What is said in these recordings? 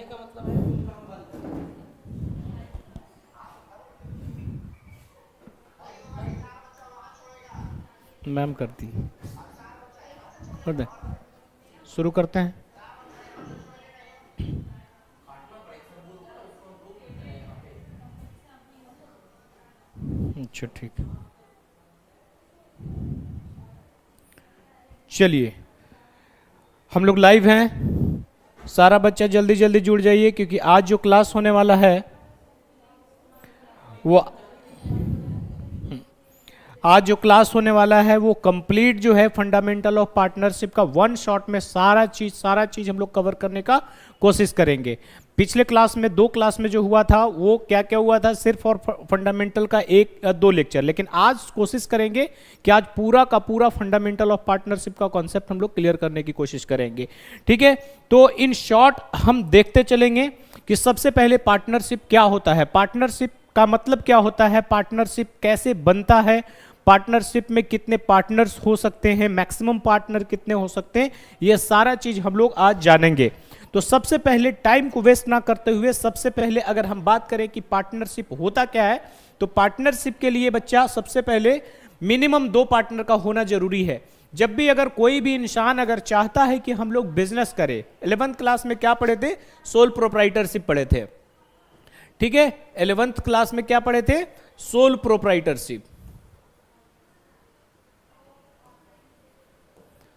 का मतलब है मैम करती कर दे, शुरू करते हैं। अच्छा ठीक, चलिए हम लोग लाइव हैं। सारा बच्चा जल्दी जल्दी जुड़ जाइए क्योंकि आज जो क्लास होने वाला है वो आज जो क्लास होने वाला है वो कंप्लीट जो है फंडामेंटल ऑफ पार्टनरशिप का वन शॉट में सारा चीज हम लोग कवर करने का कोशिश करेंगे। पिछले क्लास में 2 क्लास में जो हुआ था वो क्या क्या हुआ था, सिर्फ और फंडामेंटल का 1-2 लेक्चर, लेकिन आज कोशिश करेंगे कि आज पूरा का पूरा फंडामेंटल ऑफ पार्टनरशिप का कॉन्सेप्ट हम लोग क्लियर करने की कोशिश करेंगे। ठीक है, तो इन शॉर्ट हम देखते चलेंगे कि सबसे पहले पार्टनरशिप क्या होता है, पार्टनरशिप का मतलब क्या होता है, पार्टनरशिप कैसे बनता है, पार्टनरशिप में कितने पार्टनर्स हो सकते हैं, मैक्सिमम पार्टनर कितने हो सकते हैं, ये सारा चीज हम लोग आज जानेंगे। तो सबसे पहले टाइम को वेस्ट ना करते हुए सबसे पहले अगर हम बात करें कि पार्टनरशिप होता क्या है, तो पार्टनरशिप के लिए बच्चा सबसे पहले मिनिमम 2 पार्टनर का होना जरूरी है। जब भी अगर कोई भी इंसान अगर चाहता है कि हम लोग बिजनेस करें, 11th क्लास में क्या पढ़े थे, सोल प्रोप्राइटरशिप पढ़े थे। ठीक है, 11th क्लास में क्या पढ़े थे, सोल प्रोप्राइटरशिप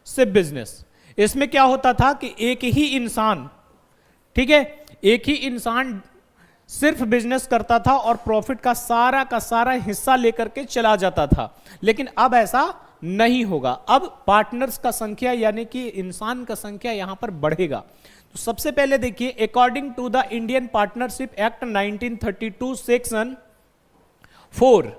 सिर्फ बिजनेस। इसमें क्या होता था कि एक ही इंसान, ठीक है, एक ही इंसान सिर्फ बिजनेस करता था और प्रॉफिट का सारा हिस्सा लेकर के चला जाता था। लेकिन अब ऐसा नहीं होगा, अब पार्टनर्स का संख्या यानी कि इंसान का संख्या यहां पर बढ़ेगा। तो सबसे पहले देखिए, according to the Indian partnership act 1932 section 4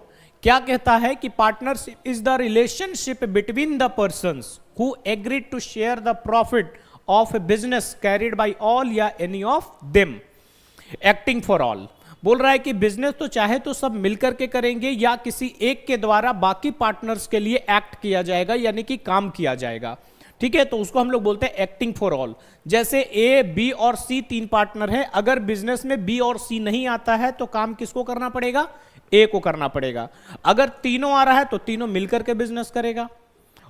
क्या कहता है कि partnership is the relationship between the persons who agreed to share the profit of a business carried by all या any of them acting for all. बोल रहा है कि business तो चाहे तो सब मिलकर के करेंगे या किसी एक के द्वारा बाकी पार्टनर्स के लिए एक्ट किया जाएगा यानी कि काम किया जाएगा। ठीक है, तो उसको हम लोग बोलते हैं एक्टिंग फॉर ऑल। जैसे ए, बी और सी 3 पार्टनर है, अगर बिजनेस में बी और सी नहीं आता है तो काम किसको करना पड़ेगा, ए को करना पड़ेगा। अगर तीनों आ रहा है तो तीनों मिलकर के बिजनेस करेगा,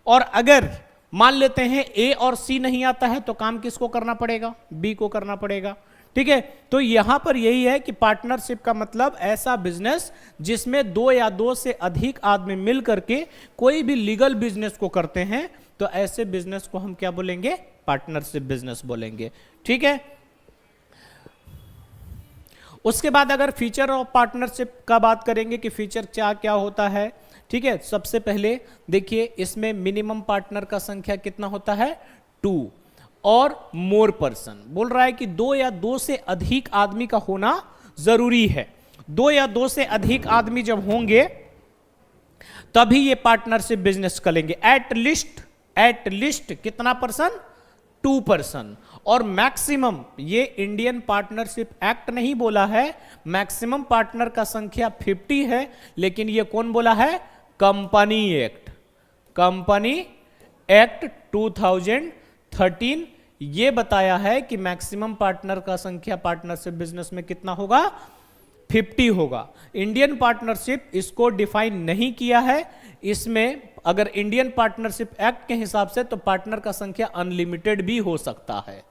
और अगर मान लेते हैं ए और सी नहीं आता है तो काम किसको करना पड़ेगा, बी को करना पड़ेगा। ठीक है, तो यहां पर यही है कि पार्टनरशिप का मतलब ऐसा बिजनेस जिसमें 2 या 2 से अधिक आदमी मिल करके कोई भी लीगल बिजनेस को करते हैं, तो ऐसे बिजनेस को हम क्या बोलेंगे, पार्टनरशिप बिजनेस बोलेंगे। ठीक है, उसके बाद अगर फीचर ऑफ पार्टनरशिप का बात करेंगे कि फीचर क्या क्या होता है। ठीक है, सबसे पहले देखिए इसमें मिनिमम पार्टनर का संख्या कितना होता है, 2 और मोर पर्सन। बोल रहा है कि 2 या 2 से अधिक आदमी का होना जरूरी है। 2 या 2 से अधिक आदमी जब होंगे तभी ये पार्टनरशिप बिजनेस करेंगे। एट लिस्ट कितना पर्सन, 2 पर्सन। और मैक्सिमम, ये इंडियन पार्टनरशिप एक्ट नहीं बोला है, मैक्सिमम पार्टनर का संख्या 50 है, लेकिन ये कौन बोला है, कंपनी एक्ट, कंपनी एक्ट 2013 ये बताया है कि मैक्सिमम पार्टनर का संख्या पार्टनरशिप बिजनेस में कितना होगा, 50 होगा। इंडियन पार्टनरशिप इसको डिफाइन नहीं किया है। इसमें अगर इंडियन पार्टनरशिप एक्ट के हिसाब से तो पार्टनर का संख्या अनलिमिटेड भी हो सकता है,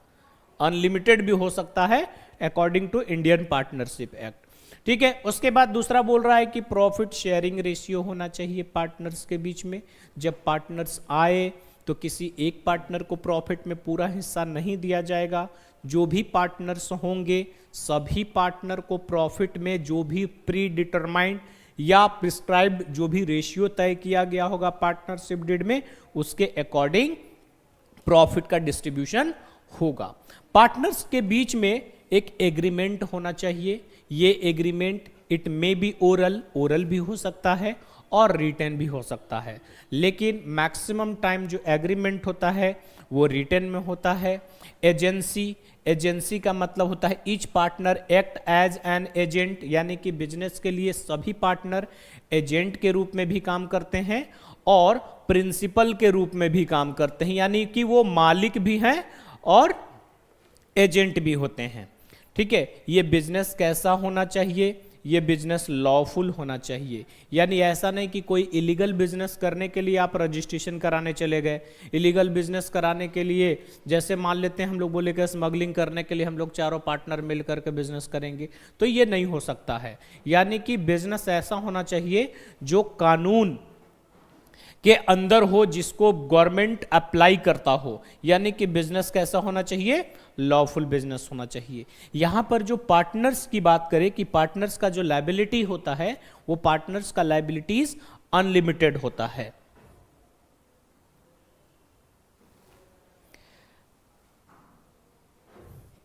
अनलिमिटेड भी हो सकता है according to Indian partnership act. ठीक है, उसके बाद दूसरा बोल रहा है कि प्रॉफिट शेयरिंग रेशियो होना चाहिए पार्टनर्स के बीच में। जब पार्टनर्स आए तो किसी एक पार्टनर को प्रॉफिट में पूरा हिस्सा नहीं दिया जाएगा, जो भी पार्टनर्स होंगे सभी पार्टनर को प्रॉफिट में जो भी प्री डिटरमाइंड या प्रिस्क्राइब्ड जो भी रेशियो तय किया गया होगा पार्टनरशिप डीड में, उसके अकॉर्डिंग प्रॉफिट का डिस्ट्रीब्यूशन होगा। पार्टनर्स के बीच में एक एग्रीमेंट होना चाहिए। ये agreement it may be oral, oral भी हो सकता है और रिटन भी हो सकता है, लेकिन मैक्सिमम टाइम जो एग्रीमेंट होता है वो रिटन में होता है। एजेंसी, एजेंसी का मतलब होता है each partner act as an agent, यानी कि बिजनेस के लिए सभी पार्टनर एजेंट के रूप में भी काम करते हैं और प्रिंसिपल के रूप में भी काम करते हैं, यानी कि वो मालिक भी हैं और एजेंट भी होते हैं। ठीक है, ये बिजनेस कैसा होना चाहिए, ये बिजनेस लॉफुल होना चाहिए। यानी ऐसा नहीं कि कोई इलीगल बिजनेस करने के लिए आप रजिस्ट्रेशन कराने चले गए, इलीगल बिजनेस कराने के लिए जैसे मान लेते हैं हम लोग बोले कि स्मगलिंग करने के लिए हम लोग चारों पार्टनर मिल करके बिजनेस करेंगे, तो ये नहीं हो सकता है। यानी कि बिजनेस ऐसा होना चाहिए जो कानून के अंदर हो, जिसको गवर्नमेंट अप्लाई करता हो। यानी कि बिजनेस कैसा होना चाहिए, लॉफुल बिजनेस होना चाहिए। यहां पर जो पार्टनर्स की बात करें कि पार्टनर्स का जो लायबिलिटी होता है वो पार्टनर्स का लायबिलिटीज अनलिमिटेड होता है।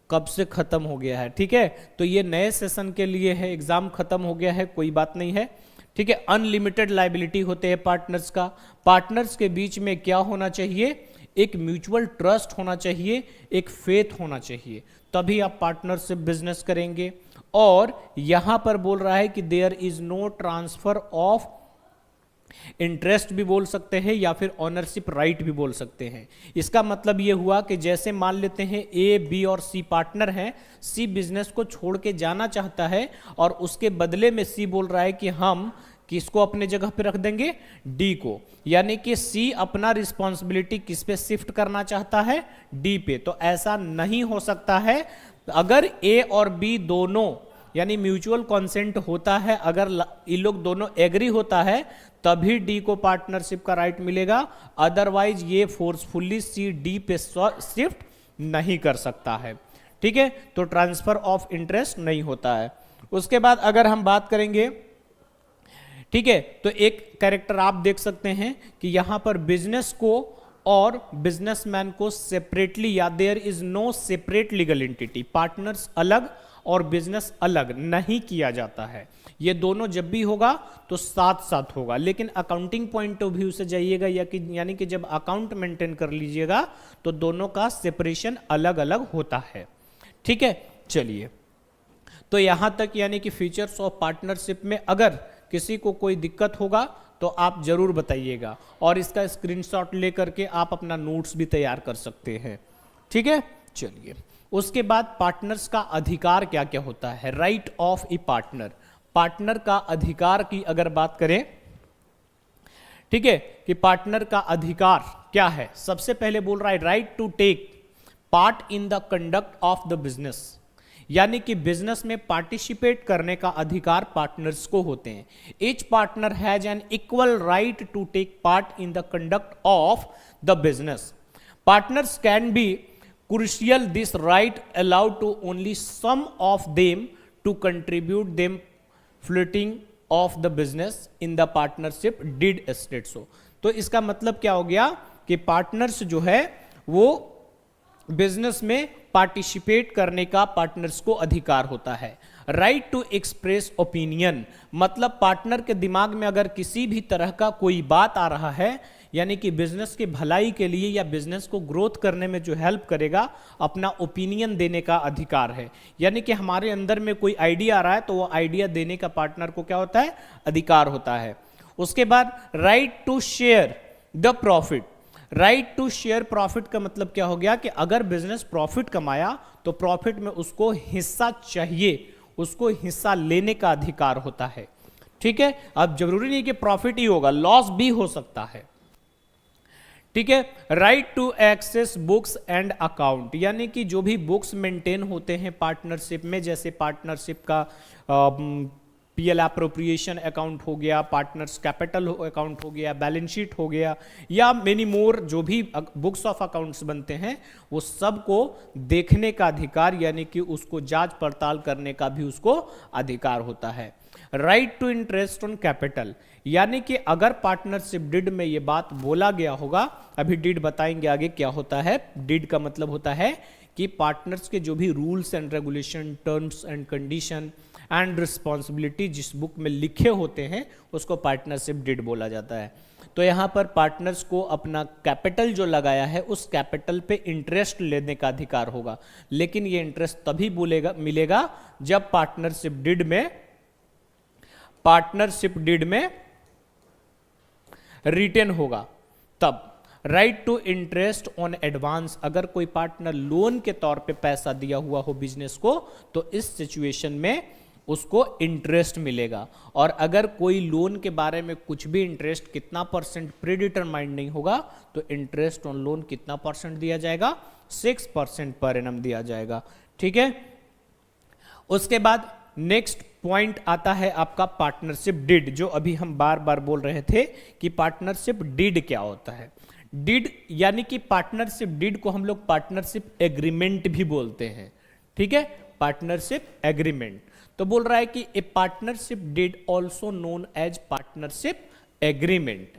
कब से खत्म हो गया है, ठीक है, तो ये नए सेशन के लिए है, एग्जाम खत्म हो गया है, कोई बात नहीं है, ठीक है। अनलिमिटेड लायबिलिटी होते हैं पार्टनर्स का। पार्टनर्स के बीच में क्या होना चाहिए, एक म्यूचुअल ट्रस्ट होना चाहिए, एक फेथ होना चाहिए, तभी आप पार्टनरशिप बिजनेस करेंगे। और यहां पर बोल रहा है कि there is no transfer of interest भी बोल सकते हैं या फिर ऑनरशिप राइट भी बोल सकते हैं। इसका मतलब यह हुआ कि जैसे मान लेते हैं ए, बी और सी पार्टनर हैं, सी बिजनेस को छोड़ के जाना चाहता है और उसके बदले में सी बोल रहा है कि हम किसको अपने जगह पे रख देंगे, डी को। यानी कि सी अपना रिस्पॉन्सिबिलिटी किस पे शिफ्ट करना चाहता है, डी पे। तो ऐसा नहीं हो सकता है। अगर ए और बी दोनों यानी म्यूचुअल कॉन्सेंट होता है, अगर ये लोग दोनों एग्री होता है तभी डी को पार्टनरशिप का राइट मिलेगा, अदरवाइज ये फोर्सफुली सी डी पे शिफ्ट नहीं कर सकता है, ठीक है। तो ट्रांसफर ऑफ इंटरेस्ट नहीं होता है। उसके बाद अगर हम बात करेंगे, ठीक है, तो एक कैरेक्टर आप देख सकते हैं कि यहां पर बिजनेस को और बिजनेसमैन को सेपरेटली, या there is no separate legal entity, partners अलग और बिजनेस अलग नहीं किया जाता है। ये दोनों जब भी होगा तो साथ साथ होगा, लेकिन अकाउंटिंग पॉइंट ऑफ व्यू से जाइएगा यानी कि जब अकाउंट मेंटेन कर लीजिएगा तो दोनों का सेपरेशन अलग अलग होता है, ठीक है। चलिए, तो यहां तक यानी कि फीचर्स ऑफ पार्टनरशिप में अगर किसी को कोई दिक्कत होगा तो आप जरूर बताइएगा, और इसका स्क्रीनशॉट लेकर के आप अपना नोट्स भी तैयार कर सकते हैं, ठीक है। चलिए, उसके बाद पार्टनर्स का अधिकार क्या क्या होता है, right of A partner. Partner का अधिकार की अगर बात करें, ठीक है, कि पार्टनर का अधिकार क्या है, सबसे पहले बोल रहा है right to take part in the conduct of the business. यानी कि बिजनेस में पार्टिसिपेट करने का अधिकार पार्टनर्स को होते हैं। Each partner has an equal right to take part in the conduct of the business. Partners can be crucial, this right allowed to only some of them to contribute them floating of the business in the partnership did state so। तो इसका मतलब क्या हो गया कि partners जो है वो बिजनेस में पार्टिसिपेट करने का पार्टनर्स को अधिकार होता है। राइट टू एक्सप्रेस ओपिनियन, मतलब पार्टनर के दिमाग में अगर किसी भी तरह का कोई बात आ रहा है, यानी कि बिजनेस की भलाई के लिए या बिजनेस को ग्रोथ करने में जो हेल्प करेगा, अपना ओपिनियन देने का अधिकार है। यानी कि हमारे अंदर में कोई आइडिया आ रहा है तो वो आइडिया देने का पार्टनर को क्या होता है, अधिकार होता है। उसके बाद right to share the profit. Right to share profit का मतलब क्या हो गया कि अगर बिजनेस प्रॉफिट कमाया तो प्रॉफिट में उसको हिस्सा चाहिए, उसको हिस्सा लेने का अधिकार होता है, ठीक है। अब जरूरी नहीं कि प्रॉफिट ही होगा, लॉस भी हो सकता है, ठीक है। Right to access books and account, यानी कि जो भी बुक्स मेंटेन होते हैं पार्टनरशिप में, जैसे पार्टनरशिप का पीएल अप्रोप्रिएशन अकाउंट हो गया, पार्टनर्स कैपिटल अकाउंट हो गया, बैलेंस शीट हो गया, या मेनी मोर जो भी बुक्स ऑफ अकाउंट्स बनते हैं, वो सब को देखने का अधिकार, यानी कि उसको जांच पड़ताल करने का भी उसको अधिकार होता है। Right to interest on capital, यानी कि अगर पार्टनरशिप डिड में ये बात बोला गया होगा, अभी डिड बताएंगे आगे क्या होता है। डिड का मतलब होता है कि पार्टनर्स के जो भी rules and regulation, terms and condition and responsibility जिस बुक में लिखे होते हैं उसको पार्टनरशिप डिड बोला जाता है। तो यहाँ पर पार्टनर्स को अपना कैपिटल जो लगाया है उस कैपिटल पे इंटरेस्ट लेने का अधिकार होगा, लेकिन ये इंटरेस्ट तभी मिलेगा जब पार्टनरशिप डिड में रिटेन होगा तब। Right to interest on advance, अगर कोई पार्टनर लोन के तौर पे पैसा दिया हुआ हो बिजनेस को तो इस सिचुएशन में उसको इंटरेस्ट मिलेगा। और अगर कोई लोन के बारे में कुछ भी इंटरेस्ट कितना परसेंट प्रीडिटरमाइंड नहीं होगा तो इंटरेस्ट ऑन लोन कितना परसेंट दिया जाएगा, 6% पर एनम दिया जाएगा। ठीक है, उसके बाद नेक्स्ट पॉइंट आता है आपका पार्टनरशिप डीड, जो अभी हम बार बार बोल रहे थे कि पार्टनरशिप डीड क्या होता है। डीड यानी कि पार्टनरशिप डीड को हम लोग पार्टनरशिप एग्रीमेंट भी बोलते हैं। ठीक है, पार्टनरशिप एग्रीमेंट। तो बोल रहा है कि a partnership deed also known as partnership agreement,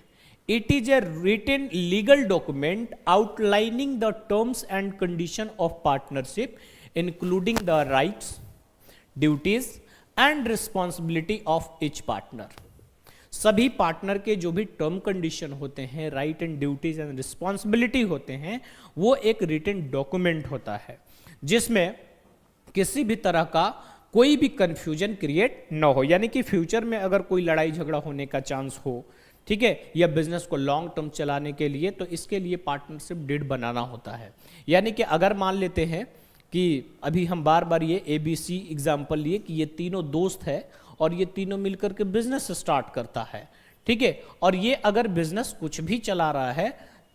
it is a written legal document outlining the terms and condition of partnership including the rights, duties and responsibility of each partner. सभी partner के जो भी term condition होते हैं, right and duties and responsibility होते हैं, वो एक रिटन डॉक्यूमेंट होता है जिसमें किसी भी तरह का कोई भी कंफ्यूजन क्रिएट ना हो। यानी कि फ्यूचर में अगर कोई लड़ाई झगड़ा होने का चांस हो, ठीक है, या बिजनेस को लॉन्ग टर्म चलाने के लिए, तो इसके लिए पार्टनरशिप डीड बनाना होता है। यानी कि अगर मान लेते हैं कि अभी हम बार बार ये ABC एग्जाम्पल लिए कि ये तीनों दोस्त है और ये तीनों मिलकर के बिजनेस स्टार्ट करता है। ठीक है, और ये अगर बिजनेस कुछ भी चला रहा है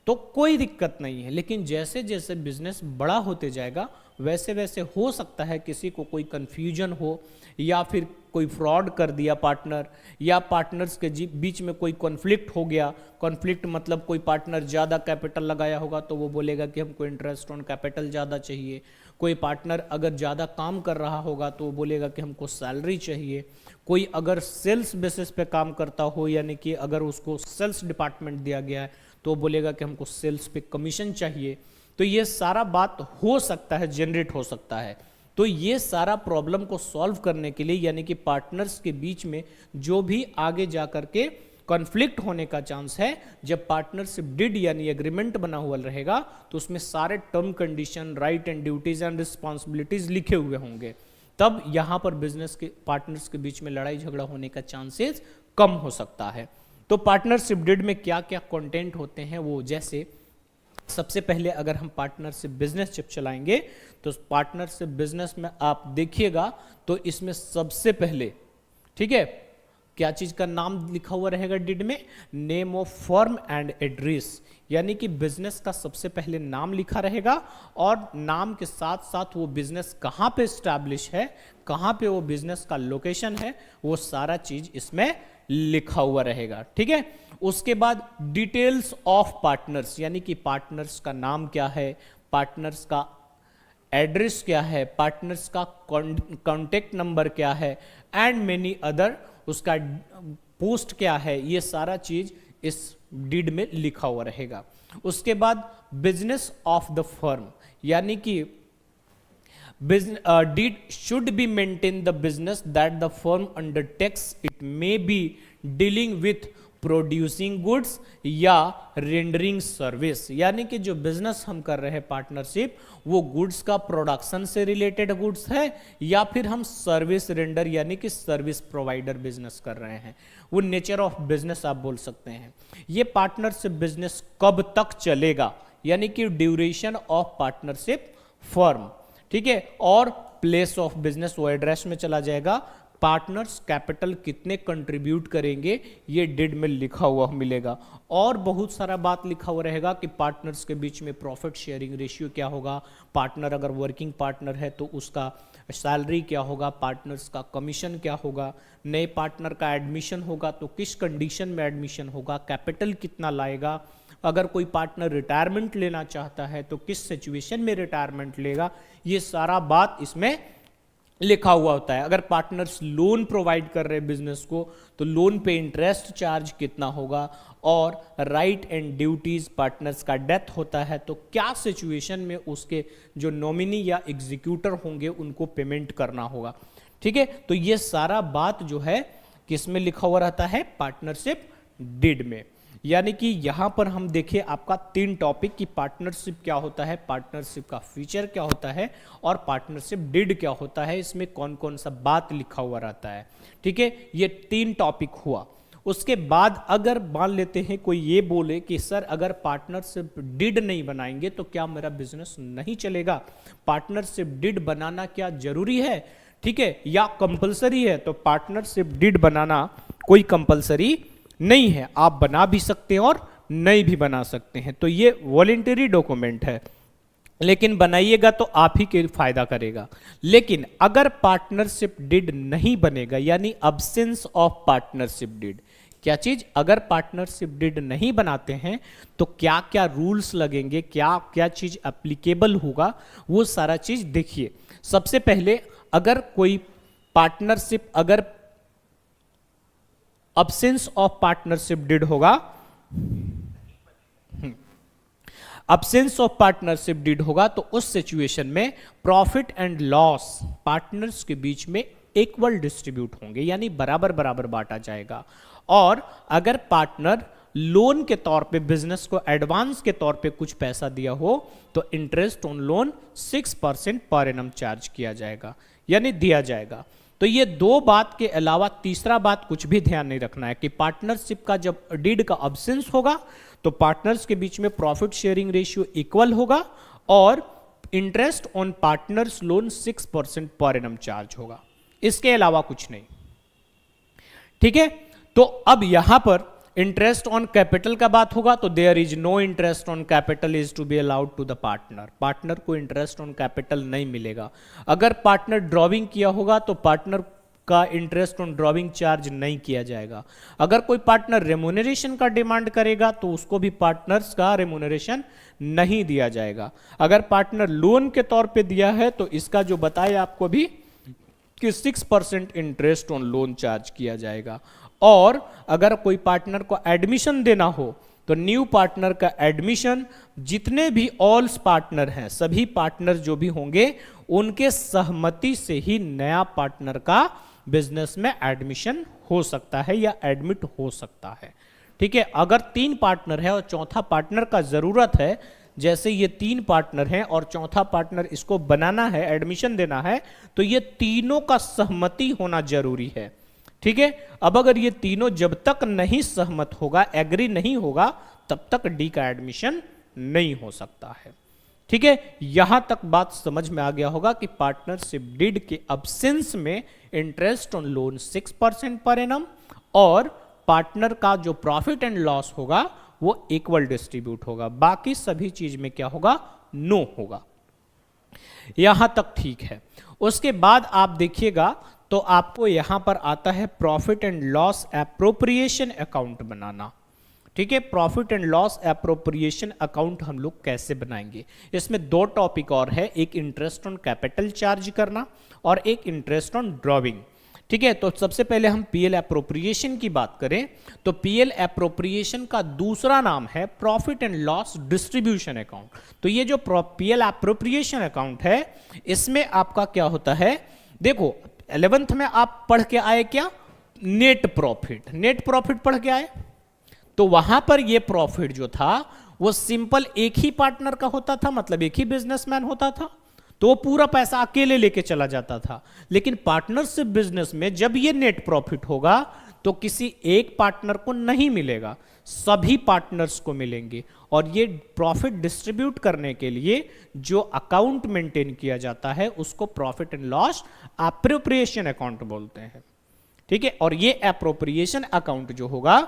तो कोई दिक्कत नहीं है, लेकिन जैसे जैसे बिजनेस बड़ा होते जाएगा वैसे वैसे हो सकता है किसी को कोई कंफ्यूजन हो या फिर कोई फ्रॉड कर दिया पार्टनर, या पार्टनर्स के बीच में कोई कॉन्फ्लिक्ट हो गया। कॉन्फ्लिक्ट मतलब कोई पार्टनर ज़्यादा कैपिटल लगाया होगा तो वो बोलेगा कि हमको इंटरेस्ट ऑन कैपिटल ज़्यादा चाहिए। कोई पार्टनर अगर ज़्यादा काम कर रहा होगा तो वो बोलेगा कि हमको सैलरी चाहिए। कोई अगर सेल्स बेसिस पे काम करता हो, यानी कि अगर उसको सेल्स डिपार्टमेंट दिया गया है तो बोलेगा कि हमको सेल्स पे कमीशन चाहिए। तो ये सारा बात हो सकता है, जनरेट हो सकता है। तो ये सारा प्रॉब्लम को सॉल्व करने के लिए, यानी कि पार्टनर्स के बीच में जो भी आगे जा करके कॉन्फ्लिक्ट होने का चांस है, जब पार्टनरशिप डीड यानी एग्रीमेंट बना हुआ रहेगा तो उसमें सारे term condition, right and duties and responsibilities लिखे हुए होंगे, तब यहां पर बिजनेस के पार्टनर्स के बीच में लड़ाई झगड़ा होने का चांसेस कम हो सकता है। तो पार्टनरशिप डीड में क्या क्या कंटेंट होते हैं वो, जैसे सबसे पहले अगर हम पार्टनरशिप बिजनेस जब चलाएंगे तो पार्टनरशिप बिजनेस में आप देखिएगा तो इसमें सबसे पहले, ठीक है, क्या चीज का नाम लिखा हुआ रहेगा डीड में, name of firm and address, यानी कि बिजनेस का सबसे पहले नाम लिखा रहेगा और नाम के साथ साथ वो बिजनेस कहाँ पे स्टैब्लिश है, कहाँ पे वो बिजनेस का लोकेशन है, वो सारा चीज इसमें लिखा हुआ रहेगा। ठीक है, उसके बाद डिटेल्स ऑफ पार्टनर्स, यानी कि पार्टनर्स का नाम क्या है, पार्टनर्स का एड्रेस क्या है, पार्टनर्स का कॉन्टेक्ट नंबर क्या है एंड मेनी अदर, उसका पोस्ट क्या है, ये सारा चीज इस डीड में लिखा हुआ रहेगा। उसके बाद बिजनेस ऑफ द फर्म, यानी कि deed should be maintain the business that the firm undertakes. It may be dealing with producing goods या रेंडरिंग सर्विस, यानी कि जो बिजनेस हम कर रहे हैं पार्टनरशिप, वो गुड्स का प्रोडक्शन से रिलेटेड गुड्स है या फिर हम सर्विस रेंडर यानी कि सर्विस प्रोवाइडर बिजनेस कर रहे हैं, वो नेचर ऑफ बिजनेस आप बोल सकते हैं। ये पार्टनरशिप बिजनेस कब तक चलेगा, यानी कि ड्यूरेशन ऑफ पार्टनरशिप फर्म, ठीक है, और प्लेस ऑफ बिजनेस वो एड्रेस में चला जाएगा। पार्टनर्स कैपिटल कितने कंट्रीब्यूट करेंगे ये डीड में लिखा हुआ मिलेगा, और बहुत सारा बात लिखा हुआ रहेगा कि पार्टनर्स के बीच में प्रॉफिट शेयरिंग रेशियो क्या होगा, पार्टनर अगर वर्किंग पार्टनर है तो उसका सैलरी क्या होगा, पार्टनर्स का कमीशन क्या होगा, नए पार्टनर का एडमिशन होगा तो किस कंडीशन में एडमिशन होगा, कैपिटल कितना लाएगा, अगर कोई पार्टनर रिटायरमेंट लेना चाहता है तो किस सिचुएशन में रिटायरमेंट लेगा, ये सारा बात इसमें लिखा हुआ होता है। अगर पार्टनर्स लोन प्रोवाइड कर रहे हैं बिजनेस को तो लोन पे इंटरेस्ट चार्ज कितना होगा, और राइट एंड ड्यूटीज, पार्टनर्स का डेथ होता है तो क्या सिचुएशन में उसके जो नॉमिनी या एग्जीक्यूटर होंगे उनको पेमेंट करना होगा। ठीक है, तो ये सारा बात जो है किस में लिखा हुआ रहता है, पार्टनरशिप डीड में। यानी कि यहां पर हम देखें आपका 3 टॉपिक की पार्टनरशिप क्या होता है, पार्टनरशिप का फीचर क्या होता है और पार्टनरशिप डीड क्या होता है, इसमें कौन कौन सा बात लिखा हुआ रहता है। ठीक है, ये 3 टॉपिक हुआ। उसके बाद अगर मान लेते हैं कोई ये बोले कि सर अगर पार्टनरशिप डिड नहीं बनाएंगे तो क्या मेरा बिजनेस नहीं चलेगा, पार्टनरशिप डिड बनाना क्या जरूरी है, ठीक है, या कंपलसरी है? तो पार्टनरशिप डिड बनाना कोई कंपलसरी नहीं है, आप बना भी सकते हैं और नहीं भी बना सकते हैं। तो ये वॉलेंटरी डॉक्यूमेंट है, लेकिन बनाइएगा तो आप ही के फायदा करेगा। लेकिन अगर पार्टनरशिप डिड नहीं बनेगा, यानी अब्सेंस ऑफ पार्टनरशिप डिड, क्या चीज, अगर पार्टनरशिप डिड नहीं बनाते हैं तो क्या क्या रूल्स लगेंगे, क्या क्या चीज एप्लीकेबल होगा, वो सारा चीज देखिए। सबसे पहले अगर कोई पार्टनरशिप, अगर अब्सेंस ऑफ पार्टनरशिप डिड होगा, अब्सेंस ऑफ पार्टनरशिप डिड होगा तो उस सिचुएशन में प्रॉफिट एंड लॉस पार्टनर्स के बीच में इक्वल डिस्ट्रीब्यूट होंगे, यानी बराबर बराबर बांटा जाएगा। और अगर पार्टनर लोन के तौर पे बिजनेस को एडवांस के तौर पे कुछ पैसा दिया हो तो interest on loan 6% per annum charge किया जाएगा, यानी दिया जाएगा। तो ये दो बात के अलावा तीसरा बात कुछ भी ध्यान नहीं रखना है कि पार्टनरशिप का जब डीड का अब्सेंस होगा तो पार्टनर्स के बीच में प्रॉफिट शेयरिंग रेशियो इक्वल होगा और interest on partners loan 6% per annum charge होगा, इसके अलावा कुछ नहीं, ठीक है। तो अब यहां पर इंटरेस्ट ऑन कैपिटल का बात होगा तो there is no interest on capital is to be allowed to the partner, partner को इंटरेस्ट ऑन कैपिटल नहीं मिलेगा। अगर पार्टनर ड्रॉविंग किया होगा तो पार्टनर का इंटरेस्ट ऑन ड्रॉविंग चार्ज नहीं किया जाएगा। अगर कोई पार्टनर रेमुनरेशन का डिमांड करेगा तो उसको भी पार्टनर्स का रेमुनरेशन नहीं दिया जाएगा। अगर पार्टनर लोन के तौर पे दिया है तो इसका जो बताया आपको भी कि 6% इंटरेस्ट ऑन लोन चार्ज किया जाएगा। और अगर कोई पार्टनर को एडमिशन देना हो तो न्यू पार्टनर का एडमिशन जितने भी ऑल्स पार्टनर हैं, सभी पार्टनर जो भी होंगे उनके सहमति से ही नया पार्टनर का बिजनेस में एडमिशन हो सकता है या एडमिट हो सकता है, ठीक है। अगर 3 पार्टनर है और चौथा पार्टनर का जरूरत है, जैसे ये 3 पार्टनर हैं और चौथा पार्टनर इसको बनाना है, एडमिशन देना है, तो ये तीनों का सहमति होना जरूरी है, ठीक है। अब अगर ये तीनों जब तक नहीं सहमत होगा, एग्री नहीं होगा, तब तक डी का एडमिशन नहीं हो सकता है, ठीक है। यहां तक बात समझ में आ गया होगा कि पार्टनरशिप डिड के अब्सेंस में interest on loan 6% per annum और पार्टनर का जो प्रॉफिट एंड लॉस होगा वो इक्वल डिस्ट्रीब्यूट होगा, बाकी सभी चीज में क्या होगा, नो होगा। यहां तक ठीक है। उसके बाद आप देखिएगा तो आपको यहां पर आता है profit and loss appropriation account बनाना, ठीक है। Profit and loss appropriation account हम लोग कैसे बनाएंगे, इसमें 2 टॉपिक और है, एक इंटरेस्ट ऑन कैपिटल चार्ज करना और एक इंटरेस्ट ऑन ड्रॉविंग, ठीक है। तो सबसे पहले हम पीएल एप्रोप्रिएशन की बात करें तो पीएल एप्रोप्रिएशन का दूसरा नाम है profit and loss distribution account. तो ये जो पीएल एप्रोप्रिएशन अकाउंट है इसमें आपका क्या होता है, देखो 11th में आप पढ़ के आए क्या, नेट प्रॉफिट, नेट प्रॉफिट पढ़ के आए, तो वहां पर ये प्रॉफिट जो था वो सिंपल एक ही पार्टनर का होता था, मतलब एक ही बिजनेसमैन होता था, तो वो पूरा पैसा अकेले लेके चला जाता था। लेकिन पार्टनरशिप बिजनेस में जब ये नेट प्रॉफिट होगा तो किसी एक पार्टनर को नहीं मिलेगा, सभी पार्टनर्स को मिलेंगे। और ये प्रॉफिट डिस्ट्रीब्यूट करने के लिए जो अकाउंट मेंटेन किया जाता है उसको profit and loss appropriation account बोलते हैं, ठीक है। और ये एप्रोप्रिएशन अकाउंट जो होगा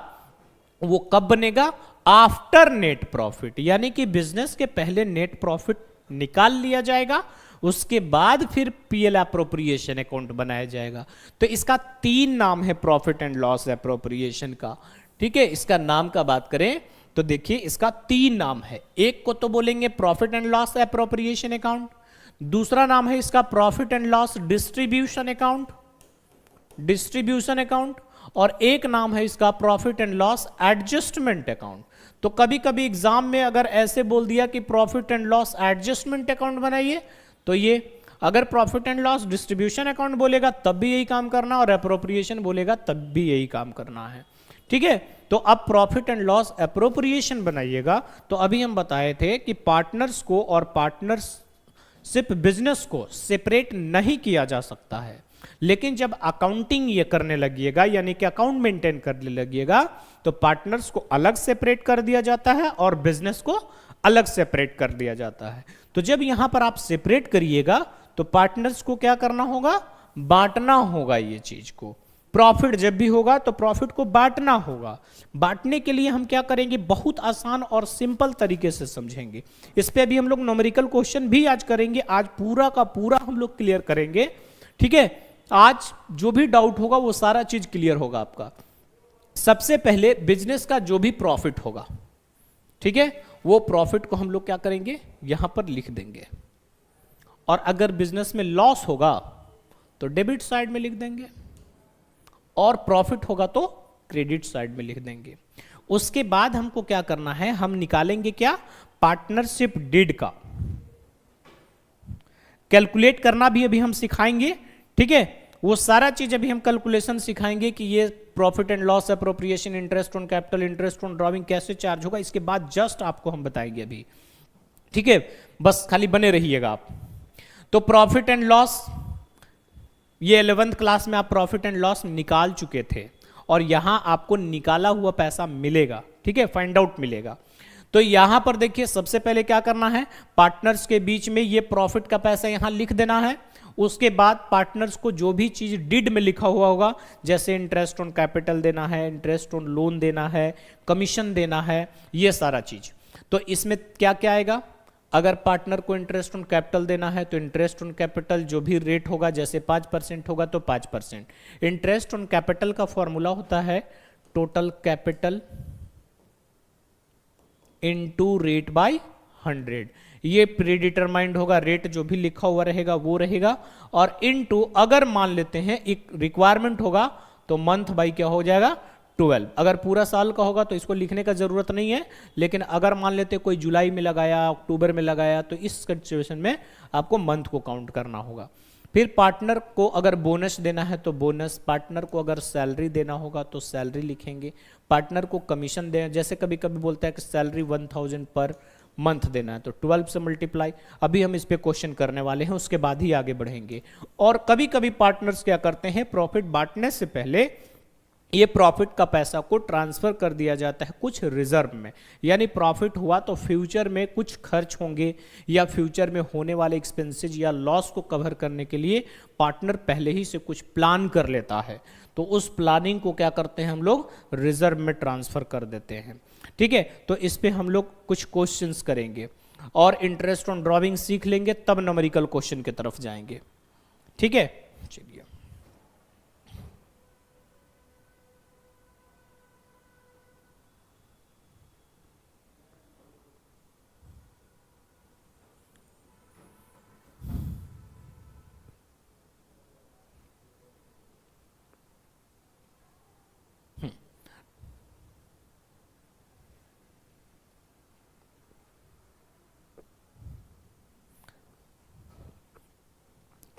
वो कब बनेगा, आफ्टर नेट प्रॉफिट, यानी कि बिजनेस के पहले नेट प्रॉफिट निकाल लिया जाएगा, उसके बाद फिर पीएल एप्रोप्रिएशन अकाउंट बनाया जाएगा। तो इसका 3 नाम है प्रॉफिट एंड लॉस एप्रोप्रिएशन का, ठीक है। इसका नाम का बात करें तो देखिए इसका 3 नाम है, एक को तो बोलेंगे profit and loss appropriation account, दूसरा नाम है इसका profit and loss distribution account, distribution account, और एक नाम है इसका profit and loss adjustment account. तो कभी कभी एग्जाम में अगर ऐसे बोल दिया कि profit and loss adjustment account बनाइए, तो ये अगर profit and loss distribution account बोलेगा तब भी यही काम करना और एप्रोप्रिएशन बोलेगा तब भी यही काम करना है, ठीक है। तो अब प्रॉफिट एंड लॉस एप्रोप्रिएशन बनाइएगा। तो अभी हम बताए थे कि पार्टनर्स को और पार्टनरशिप बिजनेस को सेपरेट नहीं किया जा सकता है, लेकिन जब अकाउंटिंग ये करने लगिएगा, यानी कि अकाउंट मेंटेन करने लगिएगा, तो पार्टनर्स को अलग सेपरेट कर दिया जाता है और बिजनेस को अलग सेपरेट कर दिया जाता है। तो जब यहां पर आप सेपरेट करिएगा तो पार्टनर्स को क्या करना होगा, बांटना होगा ये चीज को। प्रॉफिट जब भी होगा तो प्रॉफिट को बांटना होगा। बांटने के लिए हम क्या करेंगे, बहुत आसान और सिंपल तरीके से समझेंगे। इस पे भी हम लोग न्यूमेरिकल क्वेश्चन भी आज करेंगे, आज पूरा का पूरा हम लोग क्लियर करेंगे, ठीक है। आज जो भी डाउट होगा वो सारा चीज क्लियर होगा आपका। सबसे पहले बिजनेस का जो भी प्रॉफिट होगा, ठीक है, वो प्रॉफिट को हम लोग क्या करेंगे, यहां पर लिख देंगे। और अगर बिजनेस में लॉस होगा तो डेबिट साइड में लिख देंगे, और प्रॉफिट होगा तो क्रेडिट साइड में लिख देंगे। उसके बाद हमको क्या करना है, हम निकालेंगे क्या, पार्टनरशिप डिड का कैलकुलेट करना भी अभी हम सिखाएंगे, ठीक है। वो सारा चीज अभी हम कैलकुलेशन सिखाएंगे कि ये profit and loss appropriation, interest on capital, interest on drawing कैसे चार्ज होगा, इसके बाद जस्ट आपको हम बताएंगे अभी, ठीक है। बस खाली बने रहिएगा आप। तो प्रॉफिट एंड लॉस, ये 11th क्लास में आप प्रॉफिट एंड लॉस निकाल चुके थे, और यहां आपको निकाला हुआ पैसा मिलेगा, ठीक है, फाइंड आउट मिलेगा। तो यहां पर देखिए सबसे पहले क्या करना है, पार्टनर्स के बीच में ये प्रॉफिट का पैसा यहां लिख देना है। उसके बाद पार्टनर्स को जो भी चीज डिड में लिखा हुआ होगा, जैसे इंटरेस्ट ऑन कैपिटल देना है, इंटरेस्ट ऑन लोन देना है, कमीशन देना है, ये सारा चीज। तो इसमें क्या क्या आएगा, अगर पार्टनर को इंटरेस्ट ऑन कैपिटल देना है तो इंटरेस्ट ऑन कैपिटल जो भी रेट होगा, जैसे 5% होगा तो 5%। इंटरेस्ट ऑन कैपिटल का फॉर्मूला होता है total capital into rate by 100। ये प्री डिटरमाइंड होगा, रेट जो भी लिखा हुआ रहेगा वो रहेगा, और इनटू अगर मान लेते हैं एक रिक्वायरमेंट होगा तो मंथ बाई क्या हो जाएगा, 12। अगर पूरा साल का होगा तो इसको लिखने का जरूरत नहीं है, लेकिन अगर मान लेते कोई जुलाई में लगाया, अक्टूबर में लगाया, तो इस सिचुएशन में आपको मंथ को काउंट करना होगा। फिर पार्टनर को अगर बोनस देना है तो बोनस, पार्टनर को अगर सैलरी देना होगा तो सैलरी लिखेंगे, पार्टनर को कमीशन देना, जैसे कभी कभी बोलता है कि सैलरी 1000 पर मंथ देना है तो 12 से मल्टीप्लाई। अभी हम इस पे क्वेश्चन करने वाले हैं, उसके बाद ही आगे बढ़ेंगे। और कभी कभी पार्टनर्स क्या करते हैं, प्रॉफिट बांटने से पहले ये प्रॉफिट का पैसा को ट्रांसफर कर दिया जाता है कुछ रिजर्व में, यानी प्रॉफिट हुआ तो फ्यूचर में कुछ खर्च होंगे या फ्यूचर में होने वाले एक्सपेंसेस या लॉस को कवर करने के लिए पार्टनर पहले ही से कुछ प्लान कर लेता है, तो उस प्लानिंग को क्या करते हैं हम लोग, रिजर्व में ट्रांसफर कर देते हैं, ठीक है। तो इस पे हम लोग कुछ क्वेश्चंस करेंगे और इंटरेस्ट ऑन ड्रॉइंग सीख लेंगे, तब न्यूमेरिकल क्वेश्चन की तरफ जाएंगे, ठीक है। चलिए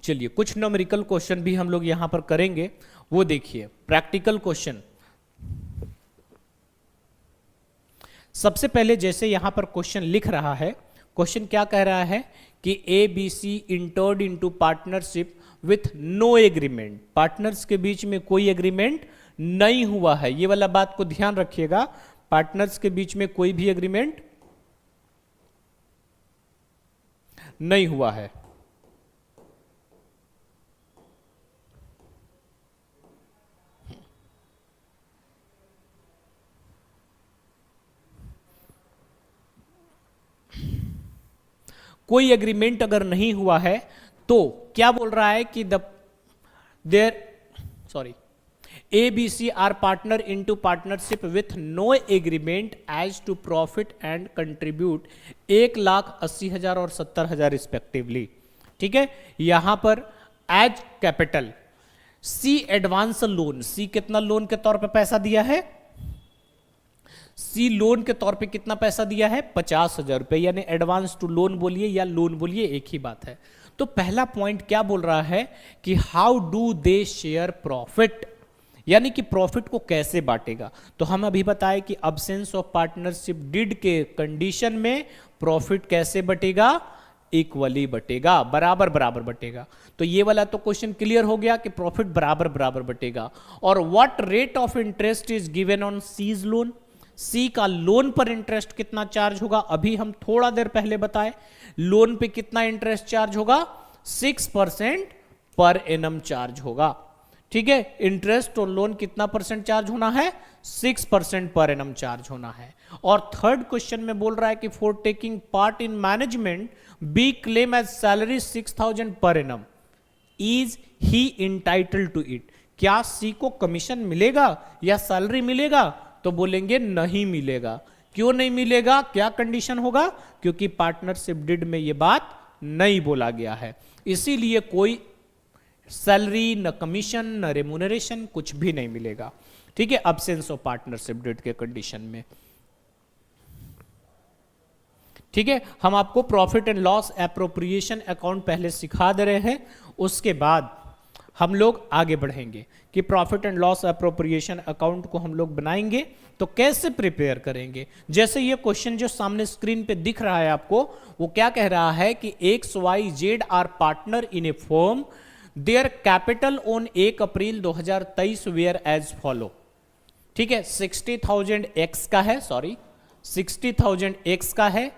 चलिए कुछ न्यूमेरिकल क्वेश्चन भी हम लोग यहां पर करेंगे, वो देखिए प्रैक्टिकल क्वेश्चन। सबसे पहले जैसे यहां पर क्वेश्चन लिख रहा है, क्वेश्चन क्या कह रहा है कि A B C entered into partnership with no agreement, partners के बीच में कोई एग्रीमेंट नहीं हुआ है। ये वाला बात को ध्यान रखिएगा, पार्टनर्स के बीच में कोई भी एग्रीमेंट नहीं हुआ है। कोई एग्रीमेंट अगर नहीं हुआ है तो क्या बोल रहा है कि A B C are partner into partnership with no agreement as to profit and contribute 1,80,000 और 70,000 रिस्पेक्टिवली, ठीक है। यहां पर as capital C advance loan, C कितना लोन के तौर पे पैसा दिया है, सी लोन के तौर पे कितना पैसा दिया है, 50,000 रुपए, यानी एडवांस टू लोन बोलिए या लोन बोलिए एक ही बात है। तो पहला पॉइंट क्या बोल रहा है कि how do they share profit, यानी कि प्रॉफिट को कैसे बांटेगा। तो हम अभी बताए कि अब्सेंस ऑफ पार्टनरशिप डिड के कंडीशन में प्रॉफिट कैसे बटेगा, इक्वली बटेगा, बराबर बराबर बटेगा। तो ये वाला तो क्वेश्चन क्लियर हो गया कि प्रॉफिट बराबर बराबर बटेगा। और what rate of interest is given on C's loan, C का लोन पर इंटरेस्ट कितना चार्ज होगा, अभी हम थोड़ा देर पहले बताए लोन पे कितना इंटरेस्ट चार्ज होगा, 6% पर एनम चार्ज होगा। ठीक है, इंटरेस्ट और लोन कितना परसेंट चार्ज होना है, 6% पर एनम चार्ज होना है। और थर्ड क्वेश्चन में बोल रहा है कि for taking part in management B claim as salary 6,000 per annum, is he entitle to it, क्या सी को कमीशन मिलेगा या सैलरी मिलेगा, तो बोलेंगे नहीं मिलेगा। क्यों नहीं मिलेगा, क्या कंडीशन होगा, क्योंकि पार्टनरशिप डीड में यह बात नहीं बोला गया है, इसीलिए कोई सैलरी न कमीशन न रेम्यूनरेशन कुछ भी नहीं मिलेगा। ठीक है, अब्सेंस ऑफ पार्टनरशिप डीड के कंडीशन में। ठीक है, हम आपको profit and loss appropriation account पहले सिखा दे रहे हैं, उसके बाद हम लोग आगे बढ़ेंगे कि profit and loss appropriation account को हम लोग बनाएंगे तो कैसे प्रिपेयर करेंगे। जैसे ये क्वेश्चन जो सामने स्क्रीन पे दिख रहा है आपको, वो क्या कह रहा है कि XYZ are partner in a firm, their capital on 1 April 2023 were as follow. ठीक है, 60,000 X का है, सॉरी 60,000 X का है